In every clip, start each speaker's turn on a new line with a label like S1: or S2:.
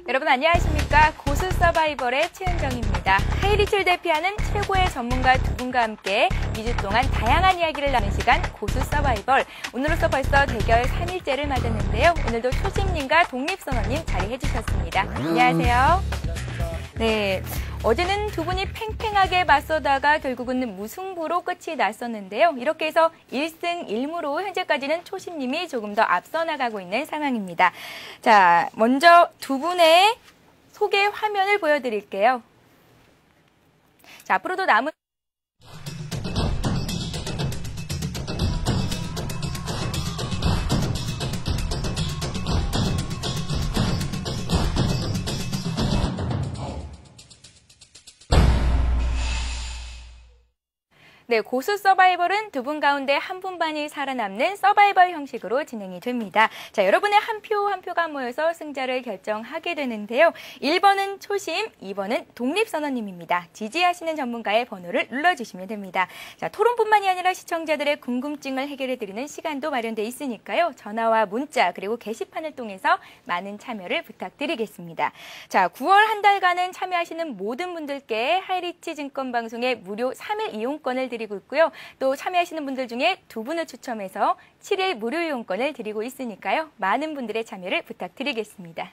S1: 여러분 안녕하십니까? 고수 서바이벌의 최은정입니다. 하이리치를 대표하는 최고의 전문가 두 분과 함께 2주 동안 다양한 이야기를 나누는 시간 고수 서바이벌. 오늘로써 벌써 대결 3일째를 맞았는데요. 오늘도 초심님과 독립선언님 자리해 주셨습니다. 안녕하세요. 네. 어제는 두 분이 팽팽하게 맞서다가 결국은 무승부로 끝이 났었는데요. 이렇게 해서 1승 1무로 현재까지는 초심님이 조금 더 앞서 나가고 있는 상황입니다. 자, 먼저 두 분의 소개 화면을 보여드릴게요. 자, 앞으로도 남은 네, 고수 서바이벌은 두 분 가운데 한 분만이 살아남는 서바이벌 형식으로 진행이 됩니다. 자, 여러분의 한 표 한 표가 모여서 승자를 결정하게 되는데요. 1번은 초심, 2번은 독립선언님입니다. 지지하시는 전문가의 번호를 눌러주시면 됩니다. 자, 토론뿐만이 아니라 시청자들의 궁금증을 해결해드리는 시간도 마련돼 있으니까요. 전화와 문자 그리고 게시판을 통해서 많은 참여를 부탁드리겠습니다. 자, 9월 한 달간은 참여하시는 모든 분들께 하이리치 증권방송의 무료 3일 이용권을 드리고 있고요. 또 참여하시는 분들 중에 두 분을 추첨해서 7일 무료 이용권을 드리고 있으니까요. 많은 분들의 참여를 부탁드리겠습니다.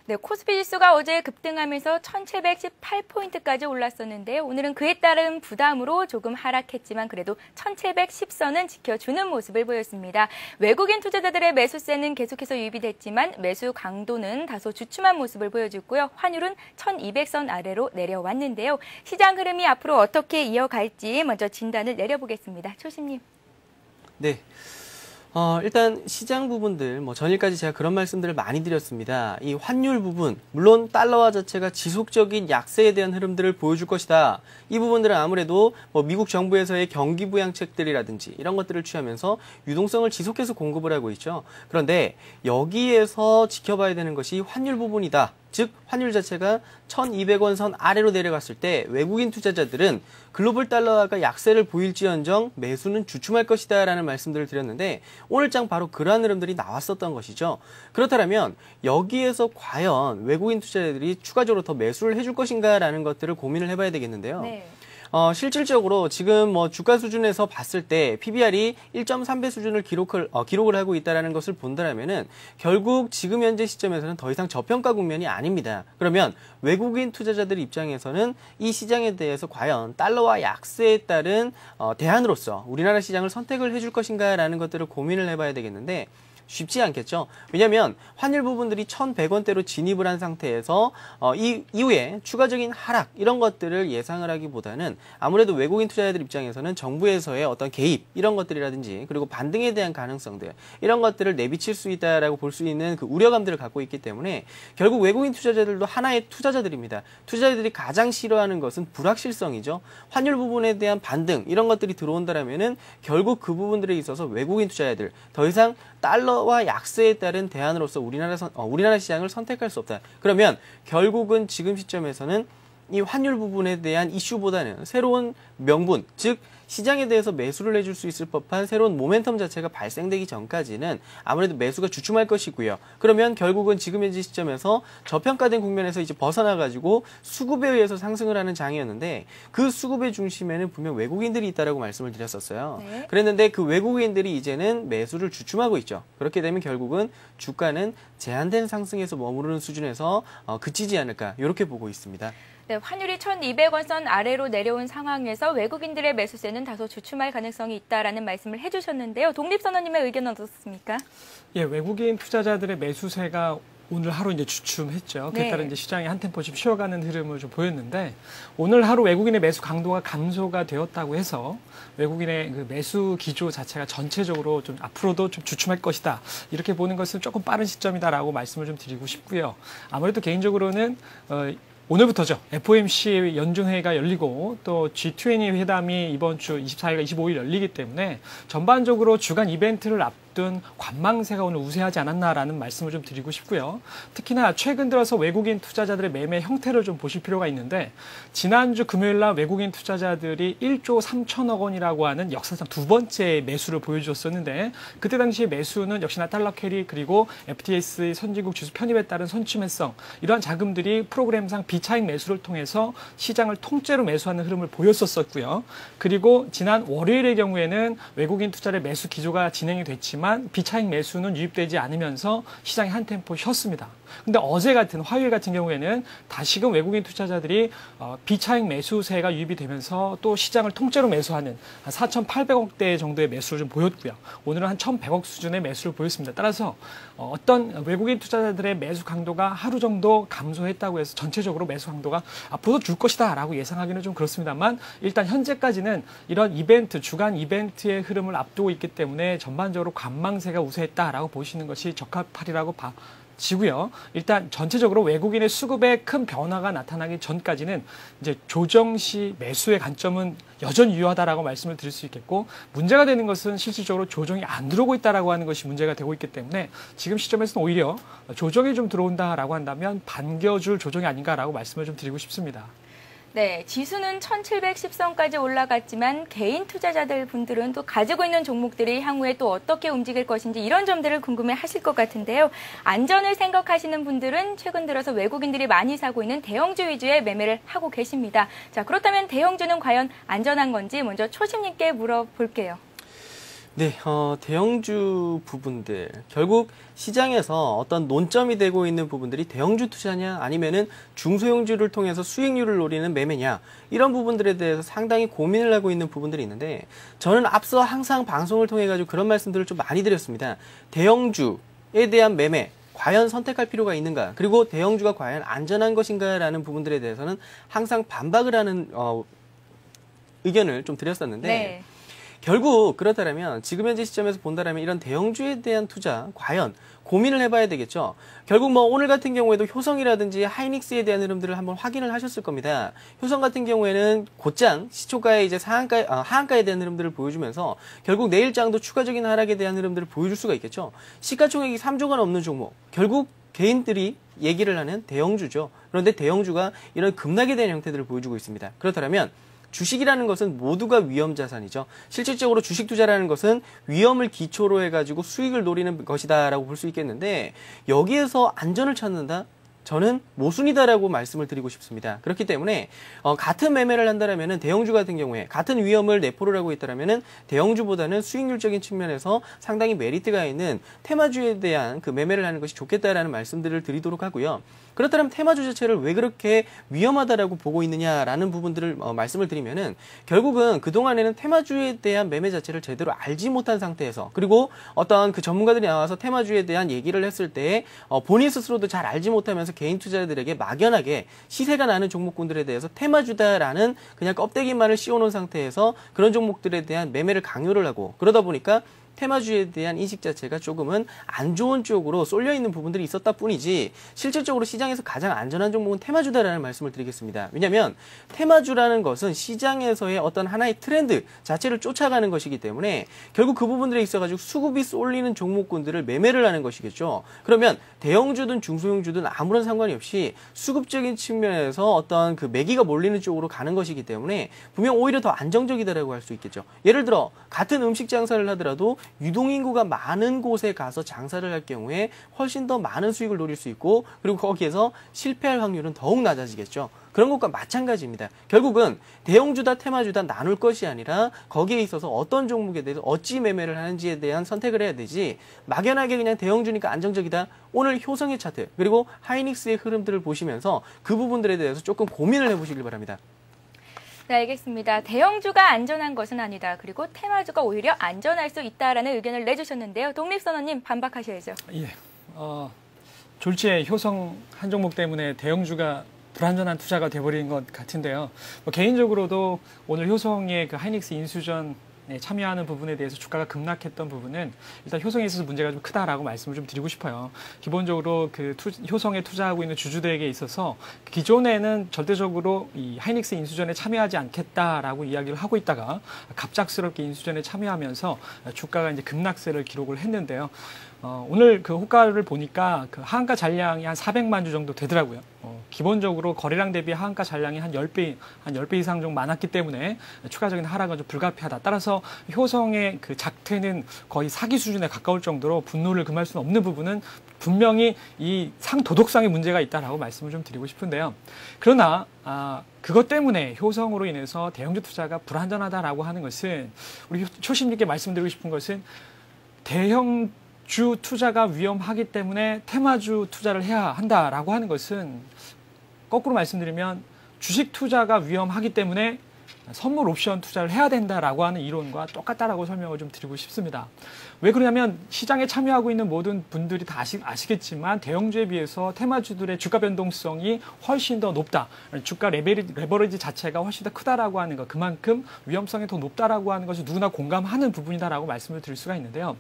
S1: 네, 코스피 지수가 어제 급등하면서 1718포인트까지 올랐었는데요. 오늘은 그에 따른 부담으로 조금 하락했지만 그래도 1710선은 지켜주는 모습을 보였습니다. 외국인 투자자들의 매수세는 계속해서 유입이 됐지만 매수 강도는 다소 주춤한 모습을 보여줬고요. 환율은 1200선 아래로 내려왔는데요. 시장 흐름이 앞으로 어떻게 이어갈지 먼저 진단을 내려보겠습니다. 초심님.
S2: 네. 일단 시장 부분들, 전일까지 제가 그런 말씀들을 많이 드렸습니다. 이 환율 부분, 물론 달러화 자체가 지속적인 약세에 대한 흐름들을 보여줄 것이다. 이 부분들은 아무래도 미국 정부에서의 경기 부양책들이라든지 이런 것들을 취하면서 유동성을 지속해서 공급을 하고 있죠. 그런데 여기에서 지켜봐야 되는 것이 환율 부분이다. 즉 환율 자체가 1200원 선 아래로 내려갔을 때 외국인 투자자들은 글로벌 달러화가 약세를 보일지언정 매수는 주춤할 것이다 라는 말씀들을 드렸는데 오늘장 바로 그러한 흐름들이 나왔었던 것이죠. 그렇다면 여기에서 과연 외국인 투자자들이 추가적으로 더 매수를 해줄 것인가 라는 것들을 고민을 해봐야 되겠는데요. 네. 실질적으로 지금 주가 수준에서 봤을 때 PBR이 1.3배 수준을 기록을 하고 있다는 것을 본다면은 결국 지금 현재 시점에서는 더 이상 저평가 국면이 아닙니다. 그러면 외국인 투자자들 입장에서는 이 시장에 대해서 과연 달러와 약세에 따른 대안으로서 우리나라 시장을 선택을 해줄 것인가라는 것들을 고민을 해봐야 되겠는데 쉽지 않겠죠. 왜냐하면 환율 부분들이 1100원대로 진입을 한 상태에서 이후에 추가적인 하락 이런 것들을 예상을 하기보다는 아무래도 외국인 투자자들 입장에서는 정부에서의 어떤 개입 이런 것들이라든지 그리고 반등에 대한 가능성들 이런 것들을 내비칠 수 있다라고 볼 수 있는 그 우려감들을 갖고 있기 때문에 결국 외국인 투자자들도 하나의 투자자들입니다. 투자자들이 가장 싫어하는 것은 불확실성이죠. 환율 부분에 대한 반등 이런 것들이 들어온다라면은 결국 그 부분들에 있어서 외국인 투자자들 더 이상 달러와 약세에 따른 대안으로서 우리나라 시장을 선택할 수 없다. 그러면 결국은 지금 시점에서는 이 환율 부분에 대한 이슈보다는 새로운 명분, 즉 시장에 대해서 매수를 해줄 수 있을 법한 새로운 모멘텀 자체가 발생되기 전까지는 아무래도 매수가 주춤할 것이고요. 그러면 결국은 지금 현재 시점에서 저평가된 국면에서 이제 벗어나가지고 수급에 의해서 상승을 하는 장이었는데 그 수급의 중심에는 분명 외국인들이 있다라고 말씀을 드렸었어요. 네. 그랬는데 그 외국인들이 이제는 매수를 주춤하고 있죠. 그렇게 되면 결국은 주가는 제한된 상승에서 머무르는 수준에서 그치지 않을까 이렇게 보고 있습니다.
S1: 네, 환율이 1200원 선 아래로 내려온 상황에서 외국인들의 매수세는 다소 주춤할 가능성이 있다라는 말씀을 해주셨는데요. 독립선언님의 의견은 어떻습니까?
S3: 예, 외국인 투자자들의 매수세가 오늘 하루 이제 주춤했죠. 그에 따라 이제 시장이 한 템포씩 쉬어가는 흐름을 좀 보였는데 오늘 하루 외국인의 매수 강도가 감소가 되었다고 해서 외국인의 그 매수 기조 자체가 전체적으로 좀 앞으로도 좀 주춤할 것이다. 이렇게 보는 것은 조금 빠른 시점이다라고 말씀을 좀 드리고 싶고요. 아무래도 개인적으로는 오늘부터죠. FOMC 연준회의가 열리고 또 G20 회담이 이번 주 24일과 25일 열리기 때문에 전반적으로 주간 이벤트를 앞둔 관망세가 오늘 우세하지 않았나라는 말씀을 좀 드리고 싶고요. 특히나 최근 들어서 외국인 투자자들의 매매 형태를 좀 보실 필요가 있는데 지난주 금요일 날 외국인 투자자들이 1조 3천억 원이라고 하는 역사상 두 번째 매수를 보여주었었는데 그때 당시에 매수는 역시나 달러 캐리 그리고 FTSE 선진국 지수 편입에 따른 선취매성 이러한 자금들이 프로그램상 비차익 매수를 통해서 시장을 통째로 매수하는 흐름을 보였었고요. 그리고 지난 월요일의 경우에는 외국인 투자의 매수 기조가 진행이 됐지만 비차익 매수는 유입되지 않으면서 시장이 한 템포 쉬었습니다. 근데 어제 같은 화요일 같은 경우에는 다시금 외국인 투자자들이 비차익 매수세가 유입이 되면서 또 시장을 통째로 매수하는 한 4,800억대 정도의 매수를 좀 보였고요. 오늘은 한 1,100억 수준의 매수를 보였습니다. 따라서 어떤 외국인 투자자들의 매수 강도가 하루 정도 감소했다고 해서 전체적으로 매수 강도가 앞으로 줄 것이다라고 예상하기는 좀 그렇습니다만 일단 현재까지는 이런 이벤트, 주간 이벤트의 흐름을 앞두고 있기 때문에 전반적으로 관망세가 우세했다라고 보시는 것이 적합하리라고 지고요. 일단 전체적으로 외국인의 수급에 큰 변화가 나타나기 전까지는 이제 조정 시 매수의 관점은 여전히 유효하다라고 말씀을 드릴 수 있겠고 문제가 되는 것은 실질적으로 조정이 안 들어오고 있다라고 하는 것이 문제가 되고 있기 때문에 지금 시점에서는 오히려 조정이 좀 들어온다라고 한다면 반겨줄 조정이 아닌가라고 말씀을 좀 드리고 싶습니다.
S1: 네, 지수는 1710선까지 올라갔지만 개인 투자자들 분들은 또 가지고 있는 종목들이 향후에 또 어떻게 움직일 것인지 이런 점들을 궁금해 하실 것 같은데요. 안전을 생각하시는 분들은 최근 들어서 외국인들이 많이 사고 있는 대형주 위주의 매매를 하고 계십니다. 자, 그렇다면 대형주는 과연 안전한 건지 먼저 초심님께 물어볼게요.
S2: 네, 대형주 부분들 결국 시장에서 어떤 논점이 되고 있는 부분들이 대형주 투자냐 아니면은 중소형주를 통해서 수익률을 노리는 매매냐 이런 부분들에 대해서 상당히 고민을 하고 있는 부분들이 있는데 저는 앞서 항상 방송을 통해 가지고 그런 말씀들을 좀 많이 드렸습니다. 대형주에 대한 매매 과연 선택할 필요가 있는가 그리고 대형주가 과연 안전한 것인가라는 부분들에 대해서는 항상 반박을 하는 의견을 좀 드렸었는데
S1: 네.
S2: 결국 그렇다면 지금 현재 시점에서 본다면 이런 대형주에 대한 투자 과연 고민을 해봐야 되겠죠. 결국 뭐 오늘 같은 경우에도 효성이라든지 하이닉스에 대한 흐름들을 한번 확인을 하셨을 겁니다. 효성 같은 경우에는 곧장 시초가의 이제 하한가에 대한 흐름들을 보여주면서 결국 내일장도 추가적인 하락에 대한 흐름들을 보여줄 수가 있겠죠. 시가총액이 3조가 넘는 종목 결국 개인들이 얘기를 하는 대형주죠. 그런데 대형주가 이런 급락에 대한 형태들을 보여주고 있습니다. 그렇다면 주식이라는 것은 모두가 위험 자산이죠. 실질적으로 주식 투자라는 것은 위험을 기초로 해가지고 수익을 노리는 것이다라고 볼 수 있겠는데 여기에서 안전을 찾는다? 저는 모순이다라고 말씀을 드리고 싶습니다. 그렇기 때문에 같은 매매를 한다라면은 대형주 같은 경우에 같은 위험을 내포를 하고 있다라면은 대형주보다는 수익률적인 측면에서 상당히 메리트가 있는 테마주에 대한 그 매매를 하는 것이 좋겠다라는 말씀들을 드리도록 하고요. 그렇다면 테마주 자체를 왜 그렇게 위험하다라고 보고 있느냐라는 부분들을 말씀을 드리면은 결국은 그동안에는 테마주에 대한 매매 자체를 제대로 알지 못한 상태에서 그리고 어떤 그 전문가들이 나와서 테마주에 대한 얘기를 했을 때 본인 스스로도 잘 알지 못하면서 개인 투자자들에게 막연하게 시세가 나는 종목군들에 대해서 테마주다라는 그냥 껍데기만을 씌워놓은 상태에서 그런 종목들에 대한 매매를 강요를 하고 그러다 보니까 테마주에 대한 인식 자체가 조금은 안 좋은 쪽으로 쏠려 있는 부분들이 있었다 뿐이지 실질적으로 시장에서 가장 안전한 종목은 테마주다라는 말씀을 드리겠습니다. 왜냐하면 테마주라는 것은 시장에서의 어떤 하나의 트렌드 자체를 쫓아가는 것이기 때문에 결국 그 부분들에 있어가지고 수급이 쏠리는 종목군들을 매매를 하는 것이겠죠. 그러면 대형주든 중소형주든 아무런 상관이 없이 수급적인 측면에서 어떤 그 매기가 몰리는 쪽으로 가는 것이기 때문에 분명 오히려 더 안정적이다라고 할 수 있겠죠. 예를 들어 같은 음식 장사를 하더라도 유동인구가 많은 곳에 가서 장사를 할 경우에 훨씬 더 많은 수익을 노릴 수 있고 그리고 거기에서 실패할 확률은 더욱 낮아지겠죠. 그런 것과 마찬가지입니다. 결국은 대형주다 테마주다 나눌 것이 아니라 거기에 있어서 어떤 종목에 대해서 어찌 매매를 하는지에 대한 선택을 해야 되지 막연하게 그냥 대형주니까 안정적이다. 오늘 효성의 차트 그리고 하이닉스의 흐름들을 보시면서 그 부분들에 대해서 조금 고민을 해보시길 바랍니다.
S1: 네, 알겠습니다. 대형주가 안전한 것은 아니다. 그리고 테마주가 오히려 안전할 수 있다라는 의견을 내주셨는데요. 독립선언님 반박하셔야죠.
S3: 예, 졸지에 효성 한 종목 때문에 대형주가 불안전한 투자가 돼버린 것 같은데요. 개인적으로도 오늘 효성의 그 하이닉스 인수전 참여하는 부분에 대해서 주가가 급락했던 부분은 일단 효성에 있어서 문제가 좀 크다라고 말씀을 좀 드리고 싶어요. 기본적으로 그 효성에 투자하고 있는 주주들에게 있어서 기존에는 절대적으로 이 하이닉스 인수전에 참여하지 않겠다라고 이야기를 하고 있다가 갑작스럽게 인수전에 참여하면서 주가가 이제 급락세를 기록을 했는데요. 오늘 그 호가를 보니까 그 하한가 잔량이 한 400만 주 정도 되더라고요. 기본적으로 거래량 대비 하한가 잔량이 한 10배 이상 좀 많았기 때문에 추가적인 하락은 좀 불가피하다. 따라서 효성의 그 작태는 거의 사기 수준에 가까울 정도로 분노를 금할 수는 없는 부분은 분명히 이 상도덕성의 문제가 있다라고 말씀을 좀 드리고 싶은데요. 그러나 그것 때문에 효성으로 인해서 대형주 투자가 불안전하다라고 하는 것은 우리 초심님께 말씀드리고 싶은 것은 대형주 투자가 위험하기 때문에 테마주 투자를 해야 한다라고 하는 것은 거꾸로 말씀드리면 주식 투자가 위험하기 때문에 선물 옵션 투자를 해야 된다라고 하는 이론과 똑같다라고 설명을 좀 드리고 싶습니다. 왜 그러냐면 시장에 참여하고 있는 모든 분들이 다 아시겠지만 대형주에 비해서 테마주들의 주가 변동성이 훨씬 더 높다. 주가 레버리지 자체가 훨씬 더 크다라고 하는 것, 그만큼 위험성이 더 높다라고 하는 것을 누구나 공감하는 부분이다라고 말씀을 드릴 수가 있는데요.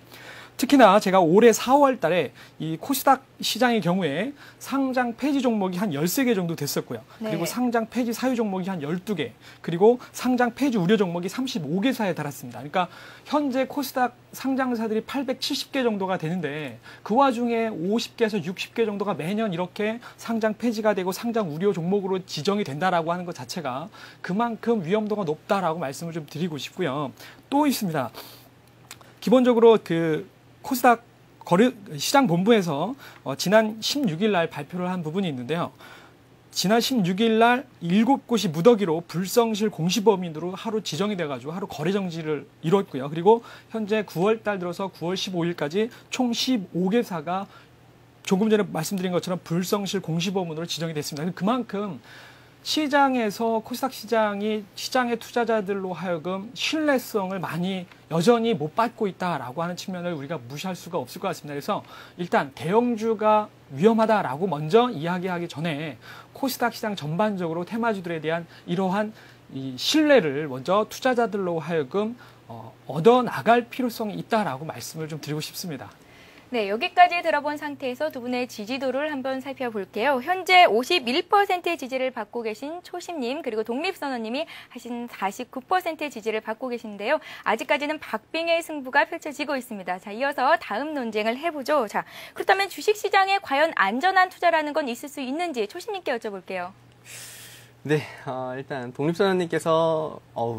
S3: 특히나 제가 올해 4월 달에 이 코스닥 시장의 경우에 상장 폐지 종목이 한 13개 정도 됐었고요.
S1: 네.
S3: 그리고 상장 폐지 사유 종목이 한 12개, 그리고 상장 폐지 우려 종목이 35개사에 달았습니다. 그러니까 현재 코스닥 상장사들이 870개 정도가 되는데 그 와중에 50개에서 60개 정도가 매년 이렇게 상장 폐지가 되고 상장 우려 종목으로 지정이 된다라고 하는 것 자체가 그만큼 위험도가 높다라고 말씀을 좀 드리고 싶고요. 또 있습니다. 기본적으로 그 코스닥 시장 본부에서 지난 16일 날 발표를 한 부분이 있는데요. 지난 16일 날 7곳이 무더기로 불성실 공시범인으로 하루 지정이 돼가지고 하루 거래 정지를 이뤘고요. 그리고 현재 9월 달 들어서 9월 15일까지 총 15개사가 조금 전에 말씀드린 것처럼 불성실 공시범인으로 지정이 됐습니다. 그만큼 시장에서 코스닥 시장이 시장의 투자자들로 하여금 신뢰성을 많이 여전히 못 받고 있다라고 하는 측면을 우리가 무시할 수가 없을 것 같습니다. 그래서 일단 대형주가 위험하다라고 먼저 이야기하기 전에 코스닥 시장 전반적으로 테마주들에 대한 이러한 이 신뢰를 먼저 투자자들로 하여금 얻어 나갈 필요성이 있다라고 말씀을 좀 드리고 싶습니다.
S1: 네, 여기까지 들어본 상태에서 두 분의 지지도를 한번 살펴볼게요. 현재 51%의 지지를 받고 계신 초심님, 그리고 독립선언님이 하신 49%의 지지를 받고 계신데요. 아직까지는 박빙의 승부가 펼쳐지고 있습니다. 자, 이어서 다음 논쟁을 해보죠. 자, 그렇다면 주식시장에 과연 안전한 투자라는 건 있을 수 있는지 초심님께 여쭤볼게요.
S2: 네, 일단 독립선언님께서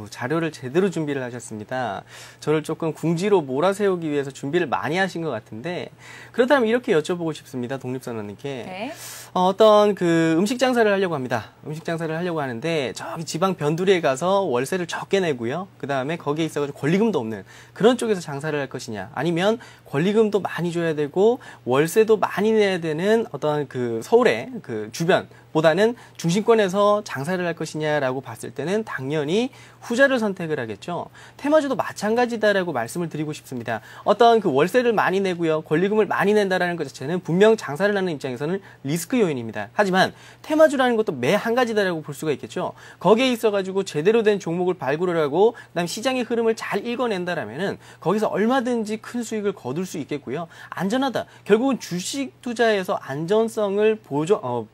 S2: 자료를 제대로 준비를 하셨습니다. 저를 조금 궁지로 몰아세우기 위해서 준비를 많이 하신 것 같은데, 그렇다면 이렇게 여쭤보고 싶습니다. 독립선언님께.
S1: 네.
S2: 어떤 그 음식 장사를 하려고 합니다. 음식 장사를 하려고 하는데 저기 지방 변두리에 가서 월세를 적게 내고요. 그 다음에 거기에 있어가지고 권리금도 없는 그런 쪽에서 장사를 할 것이냐, 아니면 권리금도 많이 줘야 되고 월세도 많이 내야 되는 어떤 그 서울의 그 주변 보다는 중심권에서 장사를 할 것이냐라고 봤을 때는 당연히 후자를 선택을 하겠죠. 테마주도 마찬가지다라고 말씀을 드리고 싶습니다. 어떤 그 월세를 많이 내고요, 권리금을 많이 낸다라는 것 자체는 분명 장사를 하는 입장에서는 리스크 요인입니다. 하지만 테마주라는 것도 매 한 가지다라고 볼 수가 있겠죠. 거기에 있어가지고 제대로 된 종목을 발굴을 하고 그다음 시장의 흐름을 잘 읽어낸다라면은 거기서 얼마든지 큰 수익을 거둘 수 있겠고요. 안전하다. 결국은 주식 투자에서 안전성을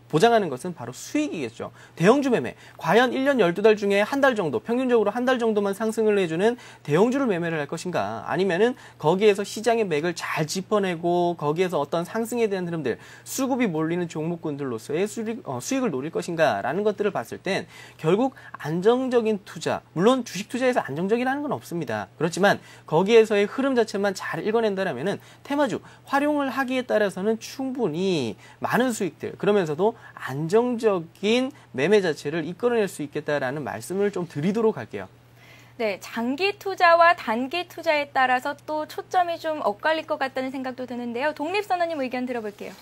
S2: 보장하는 것은 바로 수익이겠죠. 대형주 매매. 과연 1년 12달 중에 한 달 정도, 평균적으로 한 달 정도만 상승을 해주는 대형주를 매매를 할 것인가, 아니면은 거기에서 시장의 맥을 잘 짚어내고 거기에서 어떤 상승에 대한 흐름들, 수급이 몰리는 종목군들로서의 수익을 노릴 것인가라는 것들을 봤을 땐 결국 안정적인 투자, 물론 주식 투자에서 안정적이라는 건 없습니다. 그렇지만 거기에서의 흐름 자체만 잘 읽어낸다라면은 테마주 활용을 하기에 따라서는 충분히 많은 수익들, 그러면서도 안정적인 매매 자체를 이끌어낼 수 있겠다라는 말씀을 좀 드리도록 할게요.
S1: 네, 장기 투자와 단기 투자에 따라서 또 초점이 좀 엇갈릴 것 같다는 생각도 드는데요. 독립선언님 의견 들어볼게요.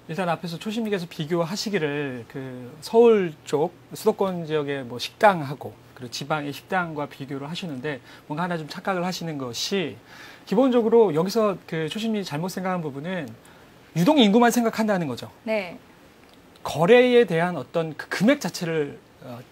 S3: 일단 앞에서 초심님께서 비교하시기를 그 서울 쪽 수도권 지역의 뭐 식당하고 그리고 지방의 식당과 비교를 하시는데 뭔가 하나 좀 착각을 하시는 것이, 기본적으로 여기서 그 초심님이 잘못 생각한 부분은 유동 인구만 생각한다는 거죠.
S1: 네.
S3: 거래에 대한 어떤 그 금액 자체를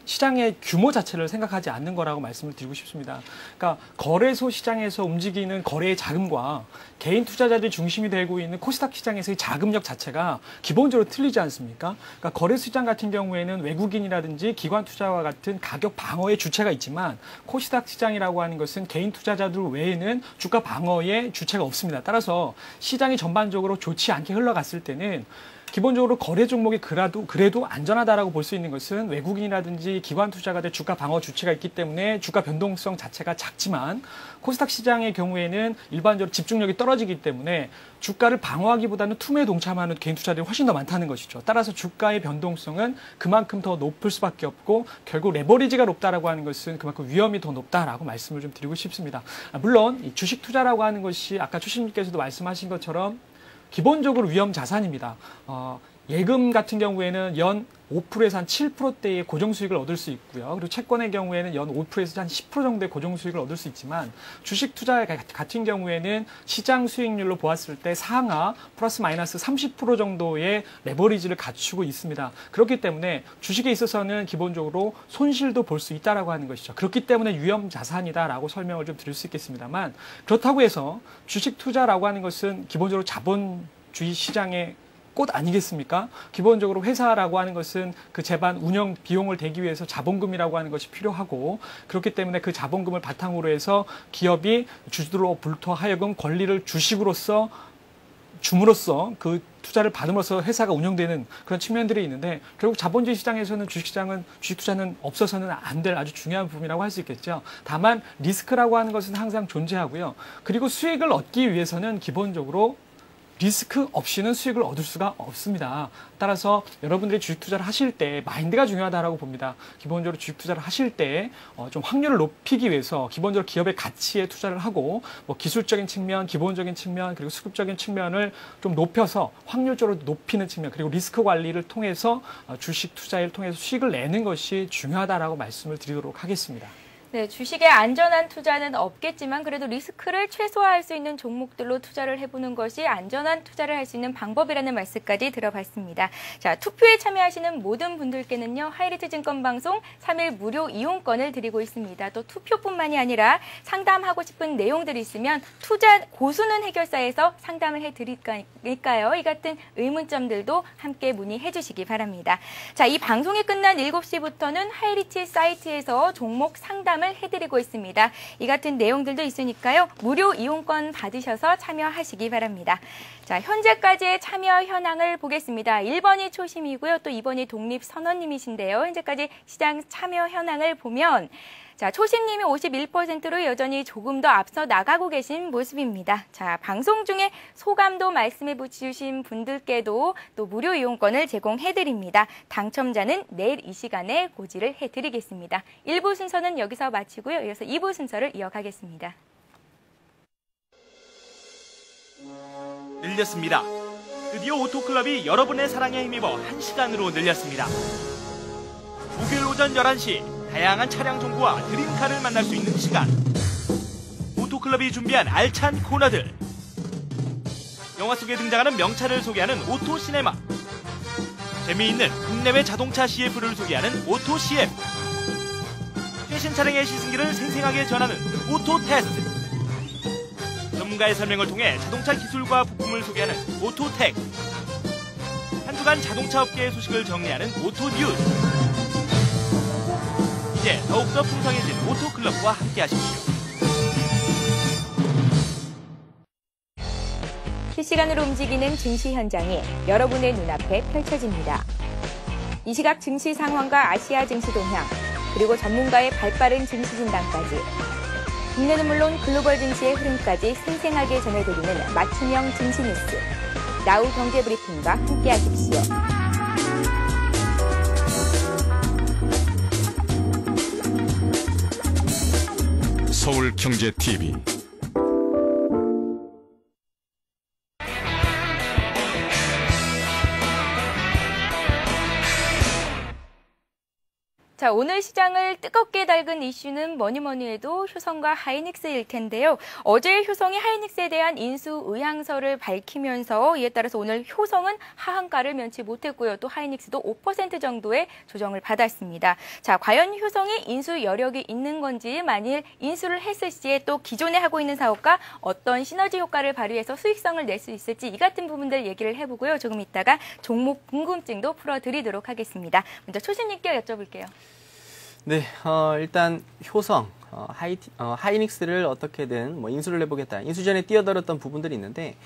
S3: 시장의 규모 자체를 생각하지 않는 거라고 말씀을 드리고 싶습니다. 그러니까 거래소 시장에서 움직이는 거래의 자금과 개인 투자자들이 중심이 되고 있는 코스닥 시장에서의 자금력 자체가 기본적으로 틀리지 않습니까? 그러니까 거래소 시장 같은 경우에는 외국인이라든지 기관 투자와 같은 가격 방어의 주체가 있지만 코스닥 시장이라고 하는 것은 개인 투자자들 외에는 주가 방어의 주체가 없습니다. 따라서 시장이 전반적으로 좋지 않게 흘러갔을 때는 기본적으로 거래 종목이 그래도 안전하다라고 볼 수 있는 것은 외국인이라든지 기관 투자가들 주가 방어 주체가 있기 때문에 주가 변동성 자체가 작지만 코스닥 시장의 경우에는 일반적으로 집중력이 떨어지기 때문에 주가를 방어하기보다는 투매에 동참하는 개인 투자들이 훨씬 더 많다는 것이죠. 따라서 주가의 변동성은 그만큼 더 높을 수밖에 없고 결국 레버리지가 높다라고 하는 것은 그만큼 위험이 더 높다라고 말씀을 좀 드리고 싶습니다. 물론 이 주식 투자라고 하는 것이 아까 초심님께서도 말씀하신 것처럼 기본적으로 위험 자산입니다. 예금 같은 경우에는 연 5%에서 한 7%대의 고정 수익을 얻을 수 있고요. 그리고 채권의 경우에는 연 5%에서 한 10% 정도의 고정 수익을 얻을 수 있지만 주식 투자 같은 경우에는 시장 수익률로 보았을 때 상하 플러스 마이너스 30% 정도의 레버리지를 갖추고 있습니다. 그렇기 때문에 주식에 있어서는 기본적으로 손실도 볼 수 있다라고 하는 것이죠. 그렇기 때문에 위험 자산이다라고 설명을 좀 드릴 수 있겠습니다만 그렇다고 해서 주식 투자라고 하는 것은 기본적으로 자본주의 시장의 꽃 아니겠습니까? 기본적으로 회사라고 하는 것은 그 재반 운영 비용을 대기 위해서 자본금이라고 하는 것이 필요하고 그렇기 때문에 그 자본금을 바탕으로 해서 기업이 주주로부터 하여금 권리를 주식으로서 줌으로써 그 투자를 받음으로써 회사가 운영되는 그런 측면들이 있는데 결국 자본주의 시장에서는 주식 투자는 없어서는 안 될 아주 중요한 부분이라고 할 수 있겠죠. 다만 리스크라고 하는 것은 항상 존재하고요. 그리고 수익을 얻기 위해서는 기본적으로 리스크 없이는 수익을 얻을 수가 없습니다. 따라서 여러분들이 주식 투자를 하실 때 마인드가 중요하다고 봅니다. 기본적으로 주식 투자를 하실 때 좀 확률을 높이기 위해서 기본적으로 기업의 가치에 투자를 하고 뭐 기술적인 측면, 기본적인 측면, 그리고 수급적인 측면을 좀 높여서 확률적으로 높이는 측면, 그리고 리스크 관리를 통해서 주식 투자를 통해서 수익을 내는 것이 중요하다라고 말씀을 드리도록 하겠습니다.
S1: 네, 주식에 안전한 투자는 없겠지만 그래도 리스크를 최소화할 수 있는 종목들로 투자를 해보는 것이 안전한 투자를 할 수 있는 방법이라는 말씀까지 들어봤습니다. 자, 투표에 참여하시는 모든 분들께는요, 하이리트 증권방송 3일 무료 이용권을 드리고 있습니다. 또 투표뿐만이 아니라 상담하고 싶은 내용들이 있으면 투자 고수는 해결사에서 상담을 해드릴까요? 이 같은 의문점들도 함께 문의해 주시기 바랍니다. 자, 이 방송이 끝난 7시부터는 하이리트 사이트에서 종목 상담 해드리고 있습니다. 이 같은 내용들도 있으니까요. 무료 이용권 받으셔서 참여하시기 바랍니다. 자, 현재까지의 참여 현황을 보겠습니다. 1번이 초심이고요. 또 2번이 독립선언님이신데요. 현재까지 시장 참여 현황을 보면 자, 초심님이 51%로 여전히 조금 더 앞서 나가고 계신 모습입니다. 자, 방송 중에 소감도 말씀해 주신 분들께도 또 무료 이용권을 제공해드립니다. 당첨자는 내일 이 시간에 고지를 해드리겠습니다. 1부 순서는 여기서 마치고요. 이어서 2부 순서를 이어가겠습니다.
S4: 늘렸습니다. 드디어 오토클럽이 여러분의 사랑에 힘입어 1시간으로 늘렸습니다. 목요일 오전 11시 다양한 차량 정보와 드림카를 만날 수 있는 시간. 오토클럽이 준비한 알찬 코너들. 영화 속에 등장하는 명차를 소개하는 오토시네마. 재미있는 국내외 자동차 CF를 소개하는 오토CF. 최신 차량의 시승기를 생생하게 전하는 오토테스트. 전문가의 설명을 통해 자동차 기술과 부품을 소개하는 오토텍. 한 주간 자동차 업계의 소식을 정리하는 오토뉴스. 이제 더욱더 풍성해진 오토클럽과 함께하십시오.
S1: 실시간으로 움직이는 증시 현장이 여러분의 눈앞에 펼쳐집니다. 이 시각 증시 상황과 아시아 증시 동향, 그리고 전문가의 발빠른 증시 진단까지 국내는 물론 글로벌 증시의 흐름까지 생생하게 전해드리는 맞춤형 증시 뉴스. 나우 경제브리핑과 함께하십시오.
S5: 서울경제TV
S1: 자, 오늘 시장을 뜨겁게 달군 이슈는 뭐니 해도 효성과 하이닉스일 텐데요. 어제 효성이 하이닉스에 대한 인수 의향서를 밝히면서 이에 따라서 오늘 효성은 하한가를 면치 못했고요. 또 하이닉스도 5% 정도의 조정을 받았습니다. 자, 과연 효성이 인수 여력이 있는 건지, 만일 인수를 했을 시에 또 기존에 하고 있는 사업과 어떤 시너지 효과를 발휘해서 수익성을 낼 수 있을지, 이 같은 부분들 얘기를 해보고요. 조금 이따가 종목 궁금증도 풀어드리도록 하겠습니다. 먼저 초신님께 여쭤볼게요.
S2: 네, 일단 효성, 하이닉스를 어떻게든 뭐 인수를 해보겠다. 인수 전에 뛰어들었던 부분들이 있는데,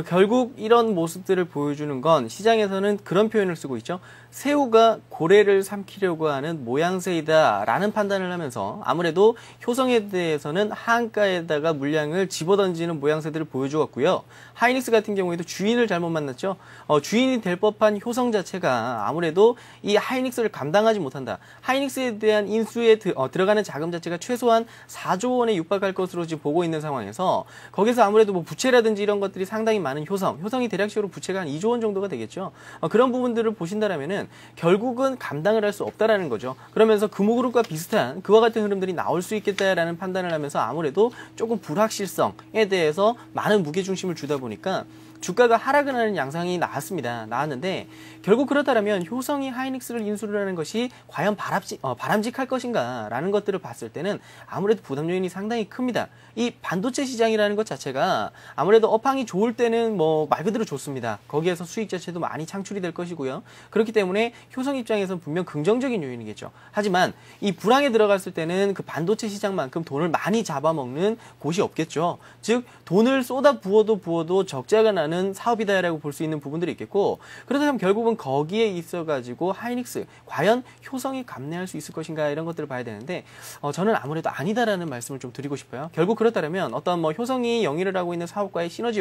S2: 결국 이런 모습들을 보여주는 건 시장에서는 그런 표현을 쓰고 있죠. 새우가 고래를 삼키려고 하는 모양새이다라는 판단을 하면서 아무래도 효성에 대해서는 하한가에다가 물량을 집어던지는 모양새들을 보여주었고요. 하이닉스 같은 경우에도 주인을 잘못 만났죠. 주인이 될 법한 효성 자체가 아무래도 이 하이닉스를 감당하지 못한다. 하이닉스에 대한 인수에 들어가는 자금 자체가 최소한 4조 원에 육박할 것으로 지금 보고 있는 상황에서, 거기서 아무래도 뭐 부채라든지 이런 것들이 상당히 많은 효성이 대략적으로 부채가 한 2조 원 정도가 되겠죠. 그런 부분들을 보신다라면은 결국은 감당을 할 수 없다라는 거죠. 그러면서 금호그룹과 비슷한 그와 같은 흐름들이 나올 수 있겠다라는 판단을 하면서 아무래도 조금 불확실성에 대해서 많은 무게중심을 주다 보니까 주가가 하락을 하는 양상이 나왔는데, 결국 그렇다면 효성이 하이닉스를 인수를 하는 것이 과연 바람직할 것인가 라는 것들을 봤을 때는 아무래도 부담 요인이 상당히 큽니다. 이 반도체 시장이라는 것 자체가 아무래도 업황이 좋을 때는 뭐 말 그대로 좋습니다. 거기에서 수익 자체도 많이 창출이 될 것이고요. 그렇기 때문에 효성 입장에서는 분명 긍정적인 요인이겠죠. 하지만 이 불황에 들어갔을 때는 그 반도체 시장만큼 돈을 많이 잡아먹는 곳이 없겠죠. 즉 돈을 쏟아 부어도 적자가 나는 사업이다라고 볼 수 있는 부분들이 있겠고, 그렇다면 결국은 거기에 있어가지고 하이닉스 과연 효성이 감내할 수 있을 것인가, 이런 것들을 봐야 되는데, 저는 아무래도 아니다라는 말씀을 좀 드리고 싶어요. 결국 그렇다면 어떤 뭐 효성이 영위를 하고 있는 사업과의 시너지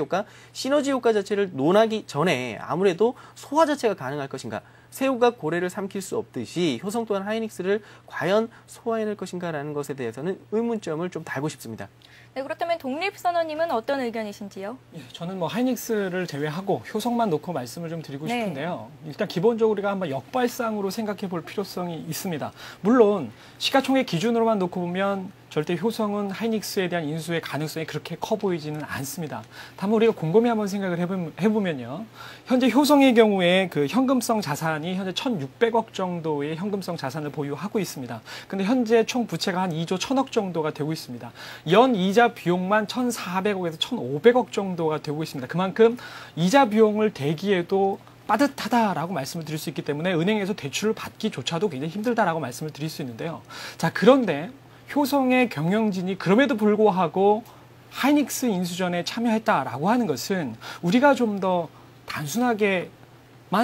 S2: 효과 자체를 논하기 전에 아무래도 소화 자체가 가능할 것인가, 새우가 고래를 삼킬 수 없듯이 효성 또한 하이닉스를 과연 소화해낼 것인가라는 것에 대해서는 의문점을 좀 달고 싶습니다.
S1: 네, 그렇다면 독립선언님은 어떤 의견이신지요?
S3: 예, 저는 뭐 하이닉스를 제외하고 효성만 놓고 말씀을 좀 드리고 싶은데요. 일단 기본적으로 우리가 한번 역발상으로 생각해 볼 필요성이 있습니다. 물론 시가총액 기준으로만 놓고 보면 절대 효성은 하이닉스에 대한 인수의 가능성이 그렇게 커 보이지는 않습니다. 다만 우리가 곰곰이 한번 생각을 해보면요. 현재 효성의 경우에 그 현금성 자산이 현재 1,600억 정도의 현금성 자산을 보유하고 있습니다. 근데 현재 총 부채가 한 2조 1,000억 정도가 되고 있습니다. 연 이자 비용만 1,400억에서 1,500억 정도가 되고 있습니다. 그만큼 이자 비용을 대기에도 빠듯하다라고 말씀을 드릴 수 있기 때문에 은행에서 대출을 받기조차도 굉장히 힘들다라고 말씀을 드릴 수 있는데요. 자, 그런데 효성의 경영진이 그럼에도 불구하고 하이닉스 인수전에 참여했다라고 하는 것은 우리가 좀 더 단순하게만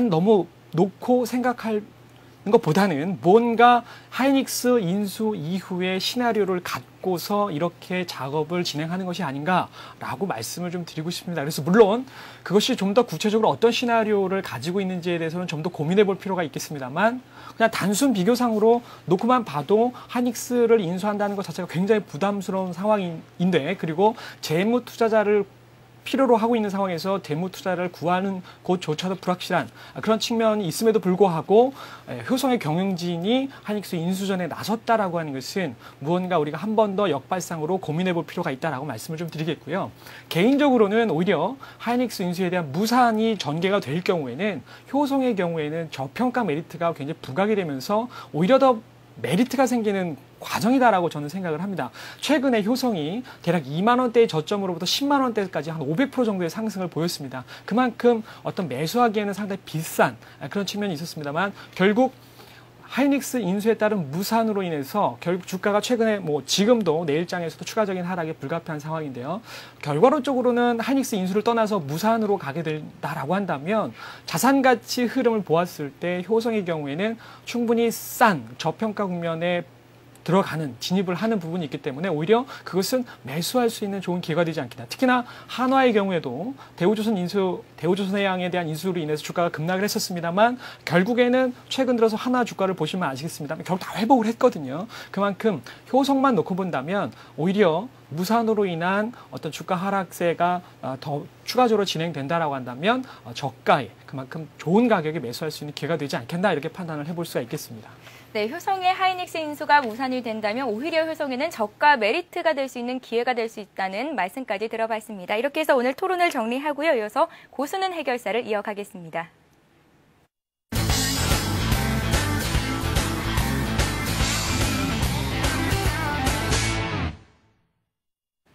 S3: 너무 놓고 생각할 것보다는 뭔가 하이닉스 인수 이후의 시나리오를 갖고서 이렇게 작업을 진행하는 것이 아닌가라고 말씀을 좀 드리고 싶습니다. 그래서 물론 그것이 좀 더 구체적으로 어떤 시나리오를 가지고 있는지에 대해서는 좀 더 고민해 볼 필요가 있겠습니다만, 그냥 단순 비교상으로 놓고만 봐도 하이닉스를 인수한다는 것 자체가 굉장히 부담스러운 상황인데, 그리고 재무 투자자를 필요로 하고 있는 상황에서 재무 투자를 구하는 곳조차도 불확실한 그런 측면이 있음에도 불구하고 효성의 경영진이 하이닉스 인수전에 나섰다라고 하는 것은 무언가 우리가 한 번 더 역발상으로 고민해 볼 필요가 있다라고 말씀을 좀 드리겠고요. 개인적으로는 오히려 하이닉스 인수에 대한 무산이 전개가 될 경우에는 효성의 경우에는 저평가 메리트가 굉장히 부각이 되면서 오히려 더 메리트가 생기는 과정이다라고 저는 생각을 합니다. 최근에 효성이 대략 2만 원대의 저점으로부터 10만 원대까지 한 500% 정도의 상승을 보였습니다. 그만큼 어떤 매수하기에는 상당히 비싼 그런 측면이 있었습니다만, 결국 하이닉스 인수에 따른 무산으로 인해서 결국 주가가 최근에 뭐 지금도 내일장에서도 추가적인 하락에 불가피한 상황인데요. 결과론적으로는 하이닉스 인수를 떠나서 무산으로 가게 된다라고 한다면 자산 가치 흐름을 보았을 때 효성의 경우에는 충분히 싼 저평가 국면에 들어가는, 진입을 하는 부분이 있기 때문에 오히려 그것은 매수할 수 있는 좋은 기회가 되지 않겠나. 특히나 한화의 경우에도 대우조선해양에 대한 인수로 인해서 주가가 급락을 했었습니다만, 결국에는 최근 들어서 한화 주가를 보시면 아시겠습니다만 결국 다 회복을 했거든요. 그만큼 효성만 놓고 본다면 오히려 무산으로 인한 어떤 주가 하락세가 더 추가적으로 진행된다라고 한다면 저가에 그만큼 좋은 가격에 매수할 수 있는 기회가 되지 않겠나 이렇게 판단을 해볼 수가 있겠습니다.
S1: 네, 효성의 하이닉스 인수가 무산이 된다면 오히려 효성에는 저가 메리트가 될 수 있는 기회가 될 수 있다는 말씀까지 들어봤습니다. 이렇게 해서 오늘 토론을 정리하고요. 이어서 고수는 해결사를 이어가겠습니다.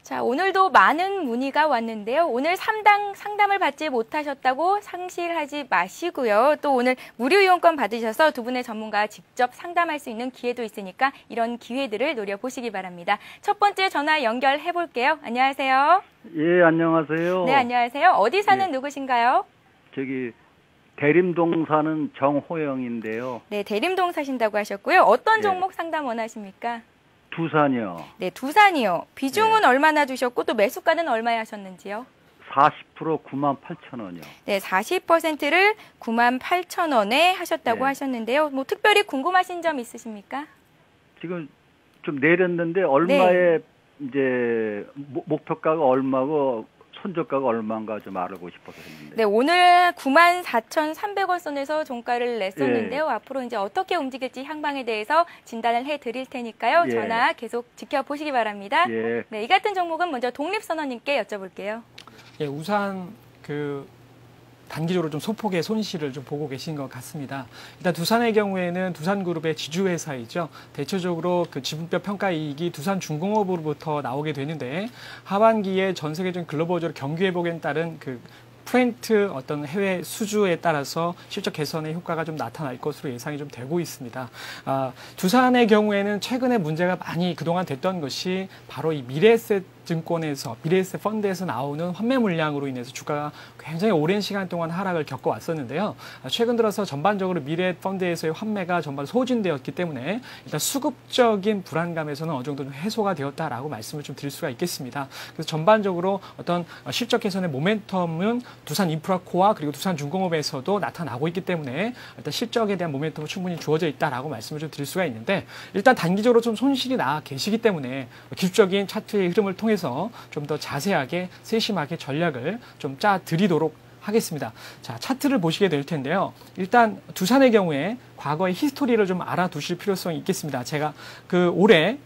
S1: 자, 오늘도 많은 문의가 왔는데요. 오늘 상담을 받지 못하셨다고 상실하지 마시고요. 또 오늘 무료 이용권 받으셔서 두 분의 전문가와 직접 상담할 수 있는 기회도 있으니까 이런 기회들을 노려보시기 바랍니다. 첫 번째 전화 연결해 볼게요. 안녕하세요.
S5: 예, 안녕하세요.
S1: 네, 안녕하세요. 어디 사는 누구신가요?
S5: 저기 대림동 사는 정호영인데요.
S1: 네, 대림동 사신다고 하셨고요. 어떤
S5: 예.
S1: 종목 상담 원하십니까?
S5: 두산이요.
S1: 네, 두산이요. 비중은 얼마나 두셨고 또 매수가는 얼마에 하셨는지요?
S5: 40% 98,000원이요.
S1: 네, 40%를 98,000원에 하셨다고
S5: 네.
S1: 하셨는데요. 뭐 특별히 궁금하신 점 있으십니까?
S5: 지금 좀 내렸는데 얼마에 이제 목표가가 얼마고 손절가가 얼마인가 좀 알고 싶어서 했는데.
S1: 네, 오늘 94,300원 선에서 종가를 냈었는데요. 앞으로 이제 어떻게 움직일지 향방에 대해서 진단을 해드릴 테니까요.
S5: 예.
S1: 전화 계속 지켜보시기 바랍니다.
S5: 예.
S1: 네, 이 같은 종목은 먼저 독립선언님께 여쭤볼게요.
S3: 예, 우선 단기적으로 좀 소폭의 손실을 좀 보고 계신 것 같습니다. 일단 두산의 경우에는 두산그룹의 지주회사이죠. 대체적으로 그 지분별 평가이익이 두산중공업으로부터 나오게 되는데 하반기에 전 세계적인 글로벌적으로 경기 회복에 따른 프렌트 어떤 해외 수주에 따라서 실적 개선의 효과가 좀 나타날 것으로 예상이 좀 되고 있습니다. 두산의 경우에는 최근에 문제가 많이 그동안 됐던 것이 바로 이 미래에셋 증권에서 미래에셋 펀드에서 나오는 환매 물량으로 인해서 주가가 굉장히 오랜 시간 동안 하락을 겪어왔었는데요. 최근 들어서 전반적으로 미래 펀드에서의 환매가 전반 소진되었기 때문에 일단 수급적인 불안감에서는 어느 정도 좀 해소가 되었다라고 말씀을 좀 드릴 수가 있겠습니다. 그래서 전반적으로 어떤 실적 개선의 모멘텀은 두산인프라코어 그리고 두산중공업에서도 나타나고 있기 때문에 일단 실적에 대한 모멘텀은 충분히 주어져 있다라고 말씀을 좀 드릴 수가 있는데 일단 단기적으로 좀 손실이 나 계시기 때문에 기술적인 차트의 흐름을 통해서 좀 더 자세하게 세심하게 전략을 좀 짜드리도록 하겠습니다. 자, 차트를 보시게 될 텐데요. 일단 두산의 경우에 과거의 히스토리를 좀 알아두실 필요성이 있겠습니다. 제가 올해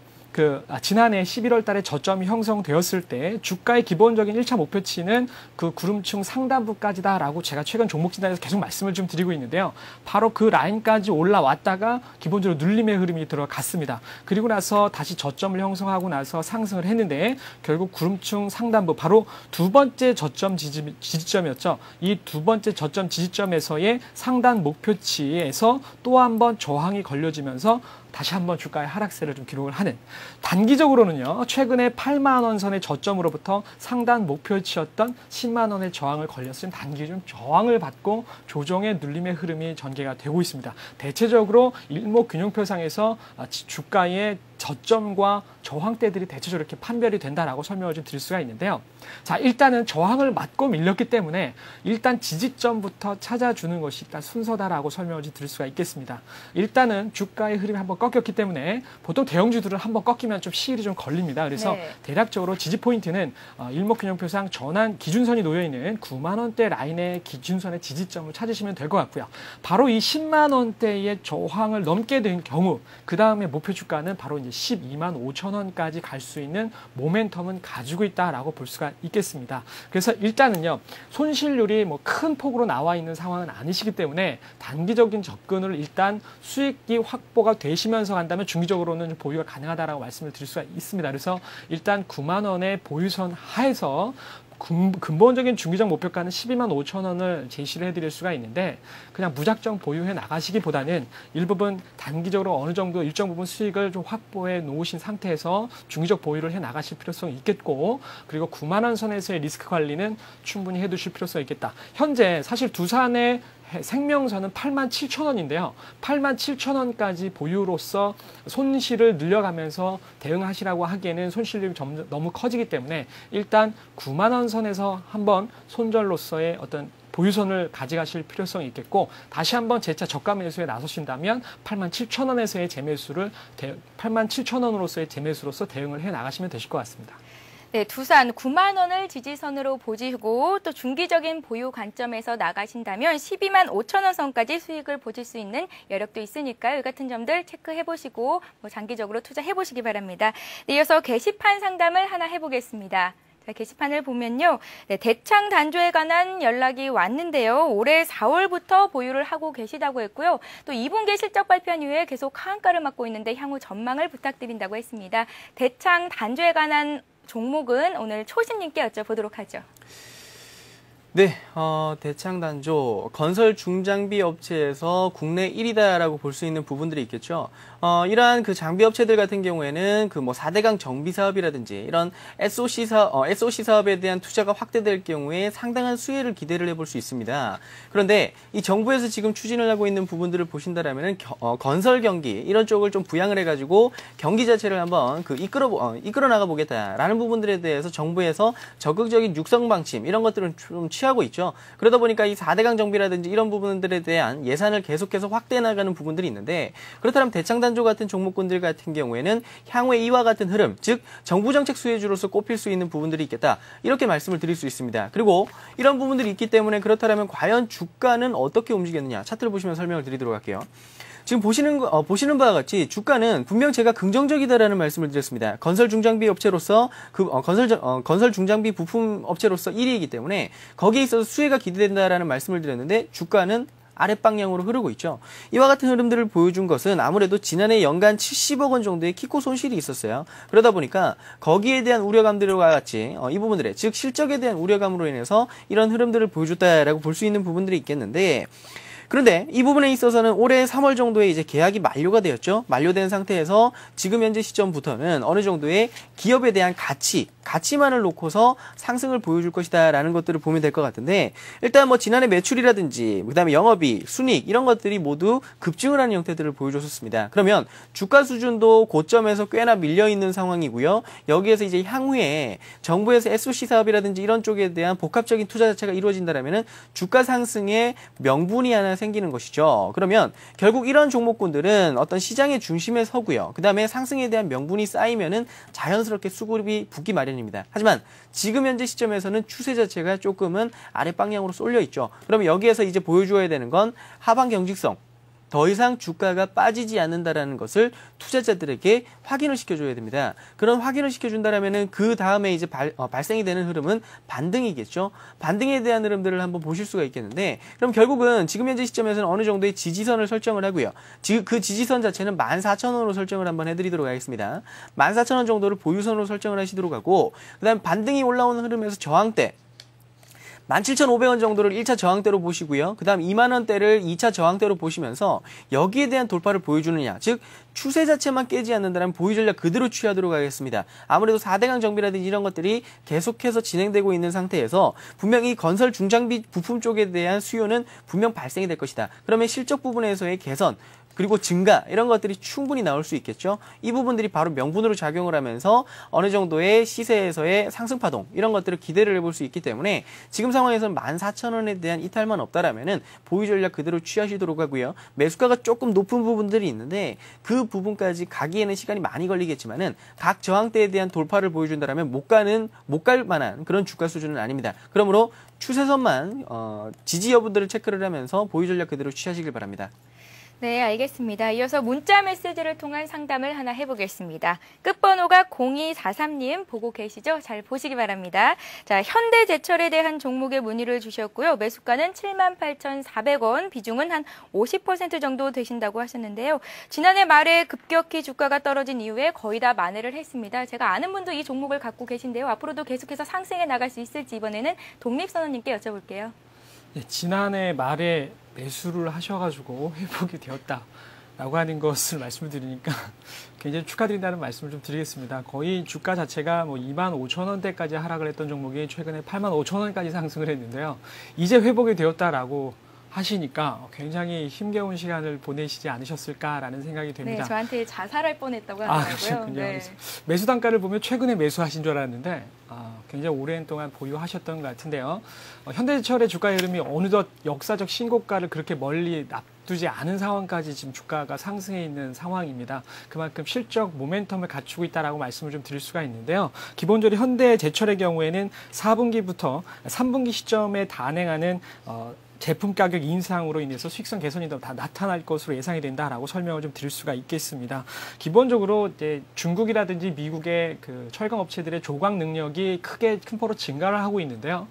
S3: 지난해 11월 달에 저점이 형성되었을 때 주가의 기본적인 1차 목표치는 그 구름층 상단부까지다라고 제가 최근 종목 진단에서 계속 말씀을 좀 드리고 있는데요. 바로 그 라인까지 올라왔다가 기본적으로 눌림의 흐름이 들어갔습니다. 그리고 나서 다시 저점을 형성하고 나서 상승을 했는데 결국 구름층 상단부 바로 두 번째 저점 지지점이었죠. 이 두 번째 저점 지지점에서의 상단 목표치에서 또 한 번 저항이 걸려지면서 다시 한번 주가의 하락세를 좀 기록을 하는 단기적으로는요. 최근에 8만 원 선의 저점으로부터 상단 목표치였던 10만 원의 저항을 걸렸으면 단기 좀 저항을 받고 조정의 눌림의 흐름이 전개가 되고 있습니다. 대체적으로 일목균형표상에서 주가의 저점과 저항대들이 대체적으로 이렇게 판별이 된다라고 설명을 좀 드릴 수가 있는데요. 자, 일단은 저항을 맞고 밀렸기 때문에 일단 지지점부터 찾아주는 것이 일단 순서다라고 설명을 좀 드릴 수가 있겠습니다. 일단은 주가의 흐름이 한번 꺾였기 때문에 보통 대형주들은 한번 꺾이면 좀 시일이 좀 걸립니다. 그래서 대략적으로 지지 포인트는 일목균형표상 전환 기준선이 놓여 있는 9만 원대 라인의 기준선의 지지점을 찾으시면 될 것 같고요. 바로 이 10만 원대의 저항을 넘게 된 경우 그 다음에 목표 주가는 바로 이제 12만 5천 원까지 갈 수 있는 모멘텀은 가지고 있다라고 볼 수가 있겠습니다. 그래서 일단은요, 손실률이 뭐 큰 폭으로 나와 있는 상황은 아니시기 때문에 단기적인 접근을 일단 수익이 확보가 되시면서 간다면 중기적으로는 보유가 가능하다라고 말씀을 드릴 수가 있습니다. 그래서 일단 9만 원의 보유선 하에서 근본적인 중기적 목표가는 12만 5천 원을 제시를 해드릴 수가 있는데 그냥 무작정 보유해 나가시기보다는 일부분 단기적으로 어느 정도 일정 부분 수익을 좀 확보해 놓으신 상태에서 중기적 보유를 해 나가실 필요성이 있겠고 그리고 9만 원 선에서의 리스크 관리는 충분히 해두실 필요성이 있겠다. 현재 사실 두산의 생명선은 8만 7천 원인데요. 8만 7천 원까지 보유로서 손실을 늘려가면서 대응하시라고 하기에는 손실률이 너무 커지기 때문에 일단 9만 원 선에서 한번 손절로서의 어떤 보유선을 가져가실 필요성이 있겠고 다시 한번 재차 저가 매수에 나서신다면 8만 7천 원에서의 재매수를 8만 7천 원으로서의 재매수로서 대응을 해 나가시면 되실 것 같습니다.
S1: 네, 두산 9만 원을 지지선으로 보시고 또 중기적인 보유 관점에서 나가신다면 12만 5천 원 선까지 수익을 보실 수 있는 여력도 있으니까요. 이 같은 점들 체크해보시고 장기적으로 투자해보시기 바랍니다. 네, 이어서 게시판 상담을 하나 해보겠습니다. 자, 게시판을 보면요. 네, 대창 단조에 관한 연락이 왔는데요. 올해 4월부터 보유를 하고 계시다고 했고요. 또 2분기 실적 발표한 이후에 계속 하한가를 맞고 있는데 향후 전망을 부탁드린다고 했습니다. 대창 단조에 관한 종목은 오늘 초심님께 여쭤보도록 하죠.
S2: 네, 대창단조 건설 중장비 업체에서 국내 1위다라고 볼 수 있는 부분들이 있겠죠. 이러한 그 장비 업체들 같은 경우에는 그 뭐 4대강 정비 사업이라든지 이런 SOC 사업에 대한 투자가 확대될 경우에 상당한 수혜를 기대를 해볼 수 있습니다. 그런데 이 정부에서 지금 추진을 하고 있는 부분들을 보신다라면은 건설 경기 이런 쪽을 좀 부양을 해가지고 경기 자체를 한번 그 이끌어 나가 보겠다라는 부분들에 대해서 정부에서 적극적인 육성 방침 이런 것들은 좀 취하고 있죠. 그러다 보니까 이 4대강 정비라든지 이런 부분들에 대한 예산을 계속해서 확대해 나가는 부분들이 있는데 그렇다면 대창단조 같은 종목군들 같은 경우에는 향후에 이와 같은 흐름, 즉 정부 정책 수혜주로서 꼽힐 수 있는 부분들이 있겠다. 이렇게 말씀을 드릴 수 있습니다. 그리고 이런 부분들이 있기 때문에 그렇다면 과연 주가는 어떻게 움직였느냐 차트를 보시면 설명을 드리도록 할게요. 지금 보시는 바와 같이 주가는 분명 제가 긍정적이다라는 말씀을 드렸습니다. 건설 중장비 업체로서 건설 중장비 부품 업체로서 1위이기 때문에 거기에 있어서 수혜가 기대된다라는 말씀을 드렸는데 주가는 아랫방향으로 흐르고 있죠. 이와 같은 흐름들을 보여준 것은 아무래도 지난해 연간 70억 원 정도의 키코 손실이 있었어요. 그러다 보니까 거기에 대한 우려감들과 같이 이 부분들에 즉 실적에 대한 우려감으로 인해서 이런 흐름들을 보여줬다라고 볼 수 있는 부분들이 있겠는데 그런데 이 부분에 있어서는 올해 3월 정도에 이제 계약이 만료가 되었죠. 만료된 상태에서 지금 현재 시점부터는 어느 정도의 기업에 대한 가치만을 놓고서 상승을 보여줄 것이다라는 것들을 보면 될 것 같은데 일단 뭐 지난해 매출이라든지 그다음에 영업이익, 순이익 이런 것들이 모두 급증을 하는 형태들을 보여줬었습니다. 그러면 주가 수준도 고점에서 꽤나 밀려 있는 상황이고요. 여기에서 이제 향후에 정부에서 SOC 사업이라든지 이런 쪽에 대한 복합적인 투자 자체가 이루어진다라면은 주가 상승의 명분이 하나 생기는 것이죠. 그러면 결국 이런 종목군들은 어떤 시장의 중심에 서고요. 그 다음에 상승에 대한 명분이 쌓이면은 자연스럽게 수급이 붙기 마련입니다. 하지만 지금 현재 시점에서는 추세 자체가 조금은 아랫방향으로 쏠려 있죠. 그러면 여기에서 이제 보여줘야 되는 건 하방 경직성. 더 이상 주가가 빠지지 않는다라는 것을 투자자들에게 확인을 시켜줘야 됩니다. 그런 확인을 시켜준다라면은 그 다음에 이제 발생이 되는 흐름은 반등이겠죠. 반등에 대한 흐름들을 한번 보실 수가 있겠는데, 그럼 결국은 지금 현재 시점에서는 어느 정도의 지지선을 설정을 하고요. 그 지지선 자체는 14,000원으로 설정을 한번 해드리도록 하겠습니다. 14,000원 정도를 보유선으로 설정을 하시도록 하고, 그다음 반등이 올라오는 흐름에서 저항대. 17,500원 정도를 1차 저항대로 보시고요. 그 다음 2만원대를 2차 저항대로 보시면서 여기에 대한 돌파를 보여주느냐. 즉 추세 자체만 깨지 않는다면 보유 전략 그대로 취하도록 하겠습니다. 아무래도 4대강 정비라든지 이런 것들이 계속해서 진행되고 있는 상태에서 분명히 건설 중장비 부품 쪽에 대한 수요는 분명 발생이 될 것이다. 그러면 실적 부분에서의 개선 그리고 증가 이런 것들이 충분히 나올 수 있겠죠. 이 부분들이 바로 명분으로 작용을 하면서 어느 정도의 시세에서의 상승 파동 이런 것들을 기대를 해볼 수 있기 때문에 지금 상황에서는 14,000원에 대한 이탈만 없다라면은 보유 전략 그대로 취하시도록 하고요. 매수가가 조금 높은 부분들이 있는데 그 부분까지 가기에는 시간이 많이 걸리겠지만은 각 저항대에 대한 돌파를 보여준다라면 못 갈 만한 그런 주가 수준은 아닙니다. 그러므로 추세선만 지지 여부들을 체크를 하면서 보유 전략 그대로 취하시길 바랍니다.
S1: 네, 알겠습니다. 이어서 문자 메시지를 통한 상담을 하나 해보겠습니다. 끝번호가 0243님 보고 계시죠? 잘 보시기 바랍니다. 자, 현대제철에 대한 종목에 문의를 주셨고요. 매수가는 78,400원, 비중은 한 50% 정도 되신다고 하셨는데요. 지난해 말에 급격히 주가가 떨어진 이후에 거의 다 만회를 했습니다. 제가 아는 분도 이 종목을 갖고 계신데요. 앞으로도 계속해서 상승해 나갈 수 있을지 이번에는 독립선언님께 여쭤볼게요.
S3: 네, 지난해 말에 매수를 하셔가지고 회복이 되었다라고 하는 것을 말씀을 드리니까 굉장히 축하드린다는 말씀을 좀 드리겠습니다. 거의 주가 자체가 뭐 25,000원대까지 하락을 했던 종목이 최근에 85,000원까지 상승을 했는데요. 이제 회복이 되었다라고 하시니까 굉장히 힘겨운 시간을 보내시지 않으셨을까라는 생각이 됩니다.
S1: 네, 저한테 자살할 뻔했다고 하더라고요.
S3: 그렇군요.
S1: 네.
S3: 매수 단가를 보면 최근에 매수하신 줄 알았는데 굉장히 오랜 동안 보유하셨던 것 같은데요. 현대제철의 주가 흐름이 어느덧 역사적 신고가를 그렇게 멀리 앞두지 않은 상황까지 지금 주가가 상승해 있는 상황입니다. 그만큼 실적 모멘텀을 갖추고 있다라고 말씀을 좀 드릴 수가 있는데요. 기본적으로 현대제철의 경우에는 4분기부터 3분기 시점에 단행하는 제품 가격 인상으로 인해서 수익성 개선이 다 나타날 것으로 예상이 된다라고 설명을 좀 드릴 수가 있겠습니다. 기본적으로 이제 중국이라든지 미국의 그 철강 업체들의 조각 능력이 큰 폭으로 증가를 하고 있는데요.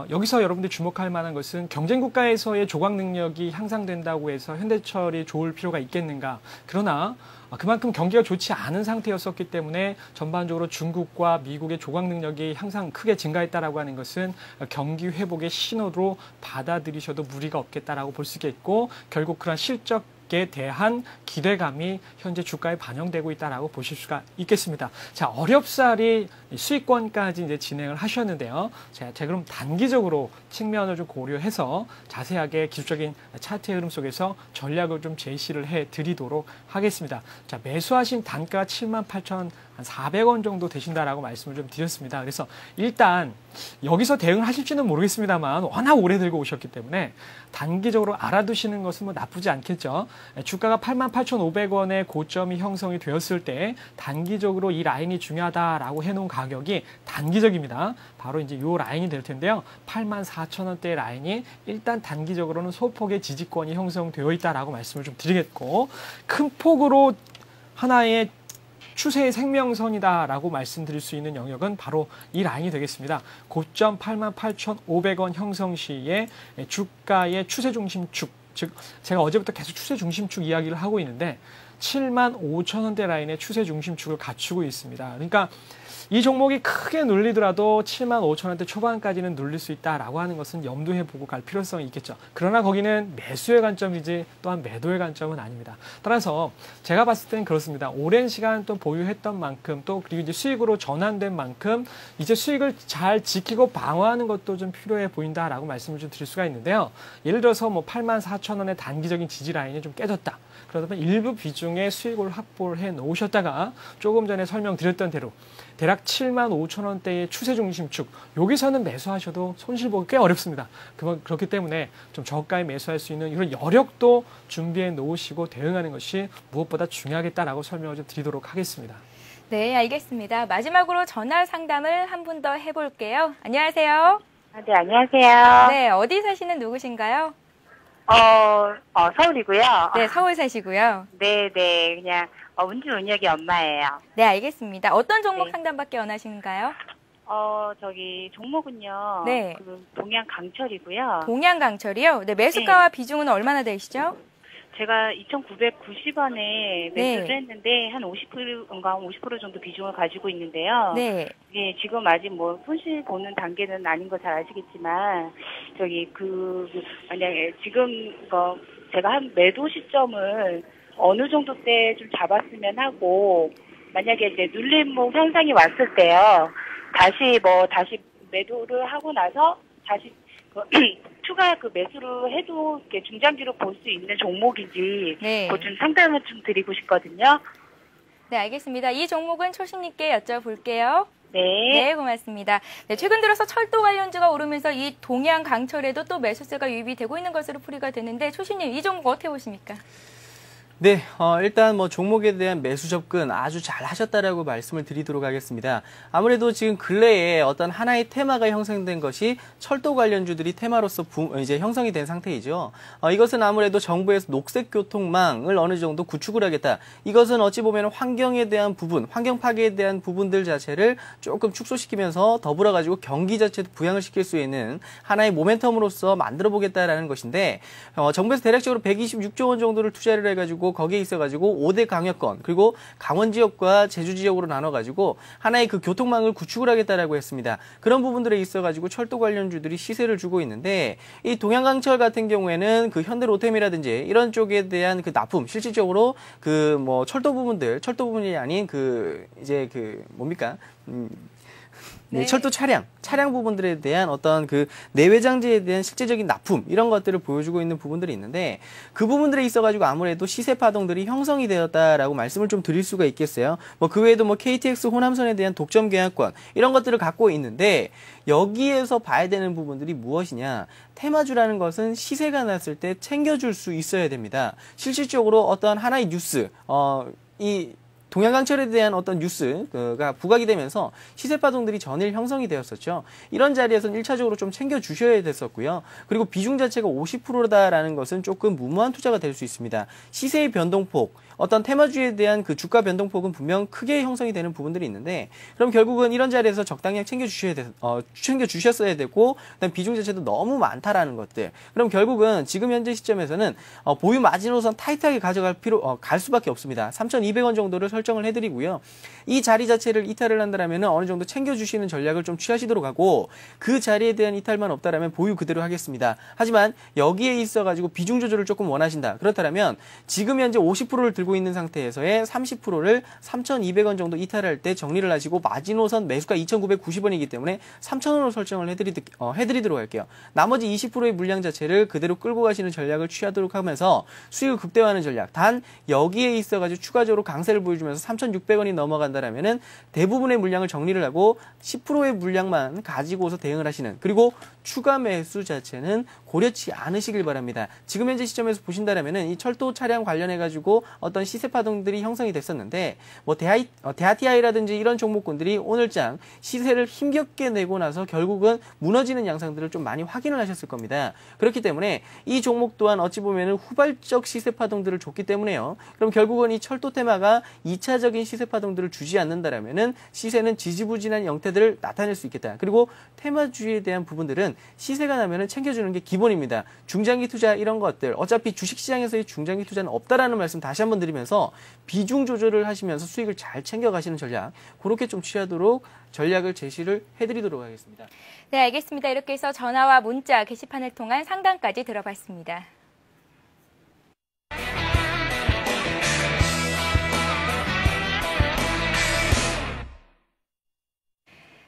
S3: 여기서 여러분들이 주목할 만한 것은 경쟁 국가에서의 조각 능력이 향상된다고 해서 현대철이 좋을 필요가 있겠는가. 그러나 그만큼 경기가 좋지 않은 상태였었기 때문에 전반적으로 중국과 미국의 조각 능력이 항상 크게 증가했다라고 하는 것은 경기 회복의 신호로 받아들이셔도 무리가 없겠다라고 볼 수 있겠고, 결국 그런 실적에 대한 기대감이 현재 주가에 반영되고 있다라고 보실 수가 있겠습니다. 자, 어렵사리 수익권까지 이제 진행을 하셨는데요. 제가 그럼 단기적으로 측면을 좀 고려해서 자세하게 기술적인 차트의 흐름 속에서 전략을 좀 제시를 해 드리도록 하겠습니다. 자, 매수하신 단가 78,400원 정도 되신다라고 말씀을 좀 드렸습니다. 그래서 일단 여기서 대응을 하실지는 모르겠습니다만 워낙 오래 들고 오셨기 때문에 단기적으로 알아두시는 것은 뭐 나쁘지 않겠죠. 주가가 88,500원의 고점이 형성이 되었을 때 단기적으로 이 라인이 중요하다라고 해놓은 가격이 단기적입니다. 바로 이제 이 라인이 될 텐데요. 84,000원대의 라인이 일단 단기적으로는 소폭의 지지권이 형성되어 있다라고 말씀을 좀 드리겠고, 큰 폭으로 하나의 추세의 생명선이다라고 말씀드릴 수 있는 영역은 바로 이 라인이 되겠습니다. 고점 88,500원 형성 시에 주가의 추세 중심축, 즉 제가 어제부터 계속 추세 중심축 이야기를 하고 있는데 75,000원대 라인의 추세 중심축을 갖추고 있습니다. 그러니까 이 종목이 크게 눌리더라도 75,000원대 초반까지는 눌릴 수 있다라고 하는 것은 염두해 보고 갈 필요성이 있겠죠. 그러나 거기는 매수의 관점이지 또한 매도의 관점은 아닙니다. 따라서 제가 봤을 때는 그렇습니다. 오랜 시간 또 보유했던 만큼, 또 그리고 이제 수익으로 전환된 만큼 이제 수익을 잘 지키고 방어하는 것도 좀 필요해 보인다라고 말씀을 좀 드릴 수가 있는데요. 예를 들어서 뭐 84,000원의 단기적인 지지 라인이 좀 깨졌다. 그러다 보면 일부 비중의 수익을 확보를 해 놓으셨다가 조금 전에 설명드렸던 대로 대략 75,000원대의 추세 중심축, 여기서는 매수하셔도 손실 보기 꽤 어렵습니다. 그렇기 때문에 좀 저가에 매수할 수 있는 이런 여력도 준비해 놓으시고 대응하는 것이 무엇보다 중요하겠다라고 설명을 좀 드리도록 하겠습니다.
S1: 네, 알겠습니다. 마지막으로 전화 상담을 한 분 더 해볼게요. 안녕하세요.
S6: 네, 안녕하세요.
S1: 네, 어디 사시는 누구신가요?
S6: 서울이고요.
S1: 네, 서울 사시고요.
S6: 네, 그냥 운주 운혁이 엄마예요.
S1: 네, 알겠습니다. 어떤 종목
S6: 네.
S1: 상담받기 원하시는가요?
S6: 저기 종목은요.
S1: 네.
S6: 그 동양 강철이고요.
S1: 동양강철이요? 네, 매수가와 비중은 얼마나 되시죠?
S6: 제가 2,990원에 매수를
S1: 네.
S6: 했는데 한 50%인가 50% 정도 비중을 가지고 있는데요.
S1: 네.
S6: 예, 지금 아직 뭐 손실 보는 단계는 아닌 거 잘 아시겠지만 저기 만약에 지금 제가 한 매도 시점을 어느 정도 때 좀 잡았으면 하고, 만약에 이제 눌림목 현상이 왔을 때요. 다시 매도를 하고 나서 다시 추가 매수를 해도 이렇게 중장기로 볼 수 있는 종목인지
S1: 네.
S6: 그거 좀 상담을 좀 드리고 싶거든요.
S1: 네, 알겠습니다. 이 종목은 초심님께 여쭤볼게요.
S6: 네.
S1: 네, 고맙습니다. 네, 최근 들어서 철도 관련주가 오르면서 이 동양강철에도 또 매수세가 유입이 되고 있는 것으로 풀이가 되는데, 초심님 이 종목 어떻게 보십니까?
S2: 네, 일단 뭐 종목에 대한 매수 접근 아주 잘 하셨다라고 말씀을 드리도록 하겠습니다. 아무래도 지금 근래에 어떤 하나의 테마가 형성된 것이 철도 관련주들이 테마로서 이제 형성이 된 상태이죠. 이것은 아무래도 정부에서 녹색 교통망을 어느 정도 구축을 하겠다. 이것은 어찌 보면 환경에 대한 부분, 환경 파괴에 대한 부분들 자체를 조금 축소시키면서 더불어 가지고 경기 자체도 부양을 시킬 수 있는 하나의 모멘텀으로서 만들어 보겠다라는 것인데, 정부에서 대략적으로 126조 원 정도를 투자를 해가지고 거기에 있어가지고 5대 강역권, 그리고 강원 지역과 제주 지역으로 나눠가지고 하나의 그 교통망을 구축을 하겠다라고 했습니다. 그런 부분들에 있어가지고 철도 관련주들이 시세를 주고 있는데, 이 동양강철 같은 경우에는 그 현대로템이라든지 이런 쪽에 대한 그 납품, 실질적으로 그 뭐 철도 부분이 아닌 뭡니까?
S1: 네.
S2: 철도 차량 부분들에 대한 어떤 그 내외장재에 대한 실제적인 납품 이런 것들을 보여주고 있는 부분들이 있는데 그 부분들에 있어가지고 아무래도 시세 파동들이 형성이 되었다라고 말씀을 좀 드릴 수가 있겠어요. 뭐 그 외에도 뭐 KTX 호남선에 대한 독점 계약권 이런 것들을 갖고 있는데 여기에서 봐야 되는 부분들이 무엇이냐? 테마주라는 것은 시세가 났을 때 챙겨줄 수 있어야 됩니다. 실질적으로 어떤 하나의 뉴스, 이 동양강철에 대한 어떤 뉴스가 부각이 되면서 시세 파동들이 전일 형성이 되었었죠. 이런 자리에서는 1차적으로 좀 챙겨주셔야 됐었고요. 그리고 비중 자체가 50%다라는 것은 조금 무모한 투자가 될 수 있습니다. 시세의 변동폭, 어떤 테마주에 대한 그 주가 변동폭은 분명 크게 형성이 되는 부분들이 있는데 그럼 결국은 이런 자리에서 적당량 챙겨주셨어야 되고 그다음 비중 자체도 너무 많다라는 것들. 그럼 결국은 지금 현재 시점에서는 보유 마지노선 타이트하게 갈 수밖에 없습니다. 3,200원 정도를 설정을 해드리고요. 이 자리 자체를 이탈을 한다면 어느 정도 챙겨주시는 전략을 좀 취하시도록 하고 그 자리에 대한 이탈만 없다라면 보유 그대로 하겠습니다. 하지만 여기에 있어가지고 비중 조절을 조금 원하신다. 그렇다면 지금 현재 50%를 들고 있는 상태에서의 30%를 3,200원 정도 이탈할 때 정리를 하시고 마지노선 매수가 2,990원이기 때문에 3,000원으로 설정을 해드리도록 할게요. 나머지 20%의 물량 자체를 그대로 끌고 가시는 전략을 취하도록 하면서 수익을 극대화하는 전략. 단 여기에 있어가지고 추가적으로 강세를 보여주면서 3,600원이 넘어간다라면은 대부분의 물량을 정리를 하고 10%의 물량만 가지고서 대응을 하시는 그리고 추가 매수 자체는 고려치 않으시길 바랍니다. 지금 현재 시점에서 보신다라면은 이 철도 차량 관련해가지고 어떤 시세 파동들이 형성이 됐었는데 뭐 대하티아이라든지 이런 종목군들이 오늘장 시세를 힘겹게 내고 나서 결국은 무너지는 양상들을 좀 많이 확인을 하셨을 겁니다. 그렇기 때문에 이 종목 또한 어찌 보면은 후발적 시세 파동들을 줬기 때문에요. 그럼 결국은 이 철도 테마가 2차적인 시세 파동들을 주지 않는다라면은 시세는 지지부진한 형태들을 나타낼 수 있겠다. 그리고 테마주에 대한 부분들은 시세가 나면은 챙겨주는 게 기본입니다. 중장기 투자 이런 것들 어차피 주식시장에서의 중장기 투자는 없다라는 말씀 다시 한번 드리면서 비중 조절을 하시면서 수익을 잘 챙겨가시는 전략 그렇게 좀 취하도록 전략을 제시를 해드리도록 하겠습니다.
S1: 네, 알겠습니다. 이렇게 해서 전화와 문자 게시판을 통한 상담까지 들어봤습니다.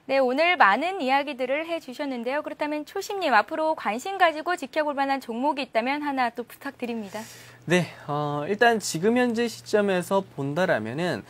S1: 네, 오늘 많은 이야기들을 해주셨는데요. 그렇다면 초심님 앞으로 관심 가지고 지켜볼 만한 종목이 있다면 하나 또 부탁드립니다.
S2: 네, 일단 지금 현재 시점에서 본다라면은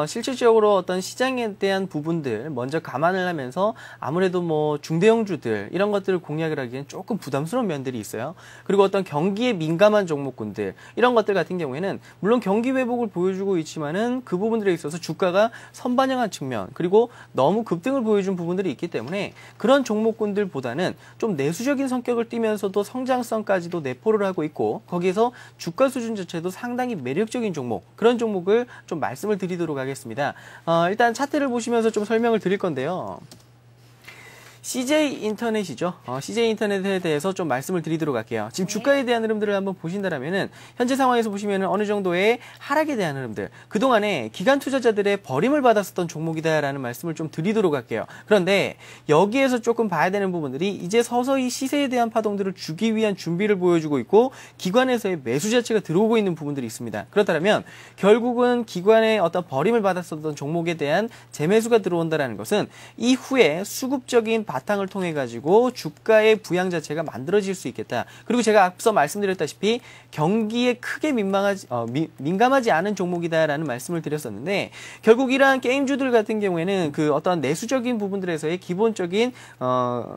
S2: 실질적으로 어떤 시장에 대한 부분들 먼저 감안을 하면서 아무래도 뭐 중대형주들 이런 것들을 공략을 하기엔 조금 부담스러운 면들이 있어요. 그리고 어떤 경기에 민감한 종목군들 이런 것들 같은 경우에는 물론 경기 회복을 보여주고 있지만은 그 부분들에 있어서 주가가 선반영한 측면 그리고 너무 급등을 보여준 부분들이 있기 때문에 그런 종목군들보다는 좀 내수적인 성격을 띠면서도 성장성까지도 내포를 하고 있고 거기에서 주가 수준 자체도 상당히 매력적인 종목 그런 종목을 좀 말씀을 드리도록 하겠습니다. 일단 차트를 보시면서 좀 설명을 드릴 건데요. CJ 인터넷이죠. CJ 인터넷에 대해서 좀 말씀을 드리도록 할게요. 지금 주가에 대한 흐름들을 한번 보신다면은 현재 상황에서 보시면은 어느 정도의 하락에 대한 흐름들, 그동안에 기관 투자자들의 버림을 받았었던 종목이다라는 말씀을 좀 드리도록 할게요. 그런데 여기에서 조금 봐야 되는 부분들이 이제 서서히 시세에 대한 파동들을 주기 위한 준비를 보여주고 있고 기관에서의 매수 자체가 들어오고 있는 부분들이 있습니다. 그렇다면 결국은 기관의 어떤 버림을 받았었던 종목에 대한 재매수가 들어온다라는 것은 이후에 수급적인 바탕을 통해 가지고 주가의 부양 자체가 만들어질 수 있겠다. 그리고 제가 앞서 말씀드렸다시피 경기에 크게 민감하지 않은 종목이다라는 말씀을 드렸었는데 결국 이러한 게임주들 같은 경우에는 그 어떤 내수적인 부분들에서의 기본적인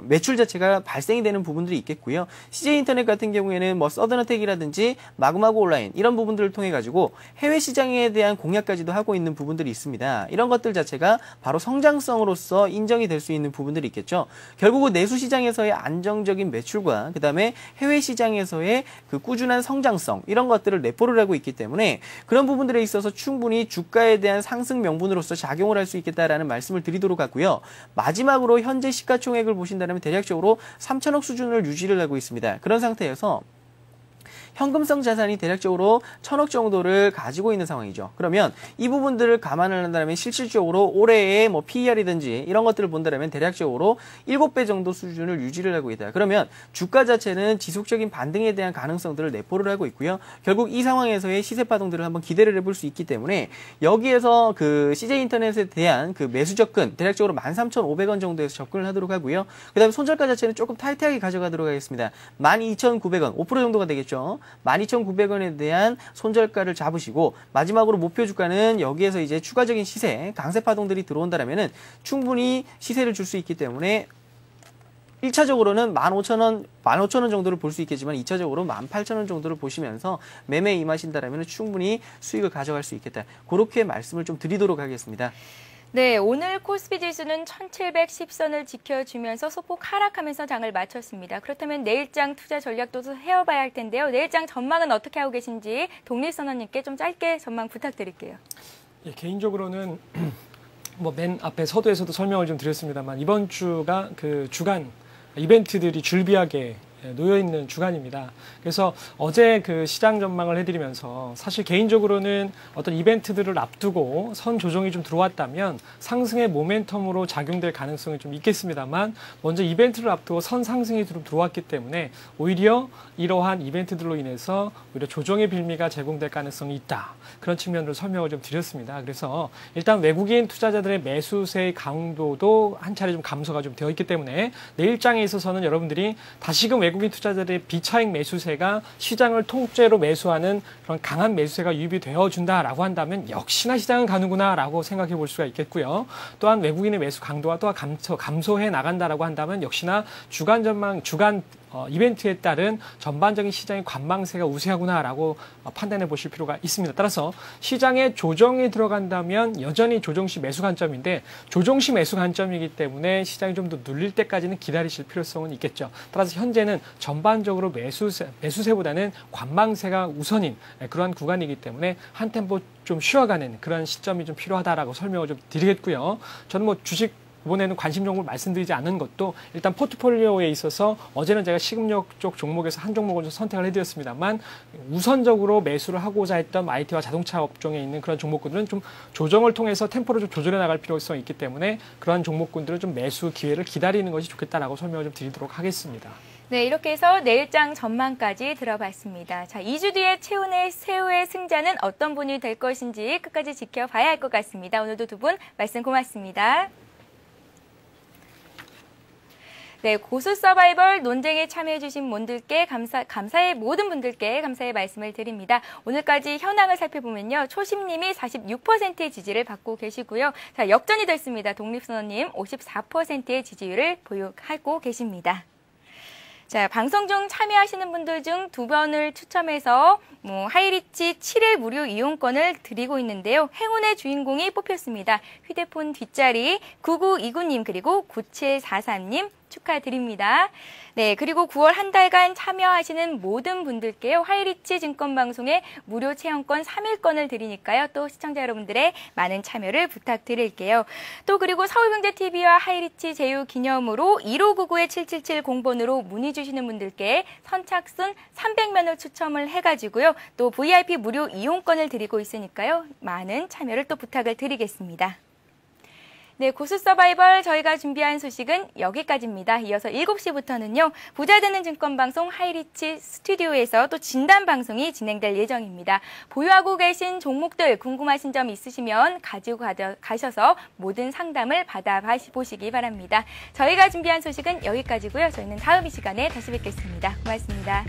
S2: 매출 자체가 발생이 되는 부분들이 있겠고요. CJ 인터넷 같은 경우에는 뭐 서든어택이라든지 마구마구 온라인 이런 부분들을 통해 가지고 해외 시장에 대한 공략까지도 하고 있는 부분들이 있습니다. 이런 것들 자체가 바로 성장성으로서 인정이 될 수 있는 부분들이 있겠죠. 결국은 내수 시장에서의 안정적인 매출과 그다음에 해외 시장에서의 그 꾸준한 성장성 이런 것들을 내포를 하고 있기 때문에 그런 부분들에 있어서 충분히 주가에 대한 상승 명분으로서 작용을 할 수 있겠다라는 말씀을 드리도록 하고요. 마지막으로 현재 시가총액을 보신다면 대략적으로 3천억 수준을 유지를 하고 있습니다. 그런 상태에서 현금성 자산이 대략적으로 1,000억 정도를 가지고 있는 상황이죠. 그러면 이 부분들을 감안을 한다면 실질적으로 올해의 뭐 PER이든지 이런 것들을 본다면 대략적으로 7배 정도 수준을 유지를 하고 있다. 그러면 주가 자체는 지속적인 반등에 대한 가능성들을 내포를 하고 있고요. 결국 이 상황에서의 시세 파동들을 한번 기대를 해볼 수 있기 때문에 여기에서 그 CJ인터넷에 대한 그 매수 접근 대략적으로 13,500원 정도에서 접근을 하도록 하고요. 그다음에 손절가 자체는 조금 타이트하게 가져가도록 하겠습니다. 12,900원, 5% 정도가 되겠죠. 12,900원에 대한 손절가를 잡으시고 마지막으로 목표 주가는 여기에서 이제 추가적인 시세, 강세 파동들이 들어온다라면은 충분히 시세를 줄 수 있기 때문에 1차적으로는 15,000원 정도를 볼 수 있겠지만 2차적으로 18,000원 정도를 보시면서 매매에 임하신다라면 충분히 수익을 가져갈 수 있겠다. 그렇게 말씀을 좀 드리도록 하겠습니다.
S1: 네, 오늘 코스피 지수는 1710선을 지켜주면서 소폭 하락하면서 장을 마쳤습니다. 그렇다면 내일장 투자 전략도 해봐야 할 텐데요. 내일장 전망은 어떻게 하고 계신지 독립선언님께 좀 짧게 전망 부탁드릴게요.
S3: 예, 개인적으로는 뭐 맨 앞에 서두에서도 설명을 좀 드렸습니다만 이번 주가 그 주간 이벤트들이 줄비하게 놓여있는 주간입니다. 그래서 어제 그 시장 전망을 해드리면서 사실 개인적으로는 어떤 이벤트들을 앞두고 선 조정이 좀 들어왔다면 상승의 모멘텀으로 작용될 가능성이 좀 있겠습니다만 먼저 이벤트를 앞두고 선 상승이 좀 들어왔기 때문에 오히려 이러한 이벤트들로 인해서 오히려 조정의 빌미가 제공될 가능성이 있다. 그런 측면으로 설명을 좀 드렸습니다. 그래서 일단 외국인 투자자들의 매수세의 강도도 한 차례 좀 감소가 좀 되어 있기 때문에 내일장에 있어서는 여러분들이 다시금 외국인 투자자들의 비차익 매수세가 시장을 통째로 매수하는 그런 강한 매수세가 유입이 되어준다라고 한다면 역시나 시장은 가는구나라고 생각해 볼 수가 있겠고요. 또한 외국인의 매수 강도가 또한 감소해 나간다라고 한다면 역시나 주간 전망, 주간 이벤트에 따른 전반적인 시장의 관망세가 우세하구나라고 판단해 보실 필요가 있습니다. 따라서 시장에 조정이 들어간다면 여전히 조정시 매수 관점인데 조정시 매수 관점이기 때문에 시장이 좀 더 눌릴 때까지는 기다리실 필요성은 있겠죠. 따라서 현재는 전반적으로 매수세보다는 관망세가 우선인 그러한 구간이기 때문에 한 템포 좀 쉬어가는 그런 시점이 좀 필요하다라고 설명을 좀 드리겠고요. 저는 뭐 주식 이번에는 관심 종목을 말씀드리지 않은 것도 일단 포트폴리오에 있어서 어제는 제가 식음료 쪽 종목에서 한 종목을 좀 선택을 해드렸습니다만 우선적으로 매수를 하고자 했던 IT와 자동차 업종에 있는 그런 종목군들은 좀 조정을 통해서 템포를 좀 조절해 나갈 필요성이 있기 때문에 그러한 종목군들은 좀 매수 기회를 기다리는 것이 좋겠다라고 설명을 좀 드리도록 하겠습니다.
S1: 네, 이렇게 해서 내일장 전망까지 들어봤습니다. 자, 2주 뒤에 최훈의 새우의 승자는 어떤 분이 될 것인지 끝까지 지켜봐야 할 것 같습니다. 오늘도 두 분 말씀 고맙습니다. 네, 고수 서바이벌 논쟁에 참여해주신 분들께 감사의 모든 분들께 감사의 말씀을 드립니다. 오늘까지 현황을 살펴보면요. 초심님이 46%의 지지를 받고 계시고요. 자, 역전이 됐습니다. 독립선언님 54%의 지지율을 보유하고 계십니다. 자, 방송 중 참여하시는 분들 중 2번을 추첨해서 하이리치 7일 무료 이용권을 드리고 있는데요. 행운의 주인공이 뽑혔습니다. 휴대폰 뒷자리 9929님 그리고 9743님 축하드립니다. 네, 그리고 9월 한 달간 참여하시는 모든 분들께요. 하이리치 증권방송에 무료 체험권 3일권을 드리니까요. 또 시청자 여러분들의 많은 참여를 부탁드릴게요. 또 그리고 서울경제TV와 하이리치 제휴 기념으로 1599-7770번으로 문의 주시는 분들께 선착순 300명을 추첨을 해가지고요. 또 VIP 무료 이용권을 드리고 있으니까요. 많은 참여를 또 부탁을 드리겠습니다. 네, 고수 서바이벌 저희가 준비한 소식은 여기까지입니다. 이어서 7시부터는요. 부자 되는 증권방송 하이리치 스튜디오에서 또 진단 방송이 진행될 예정입니다. 보유하고 계신 종목들 궁금하신 점 있으시면 가지고 가셔서 모든 상담을 받아보시기 바랍니다. 저희가 준비한 소식은 여기까지고요. 저희는 다음 이 시간에 다시 뵙겠습니다. 고맙습니다.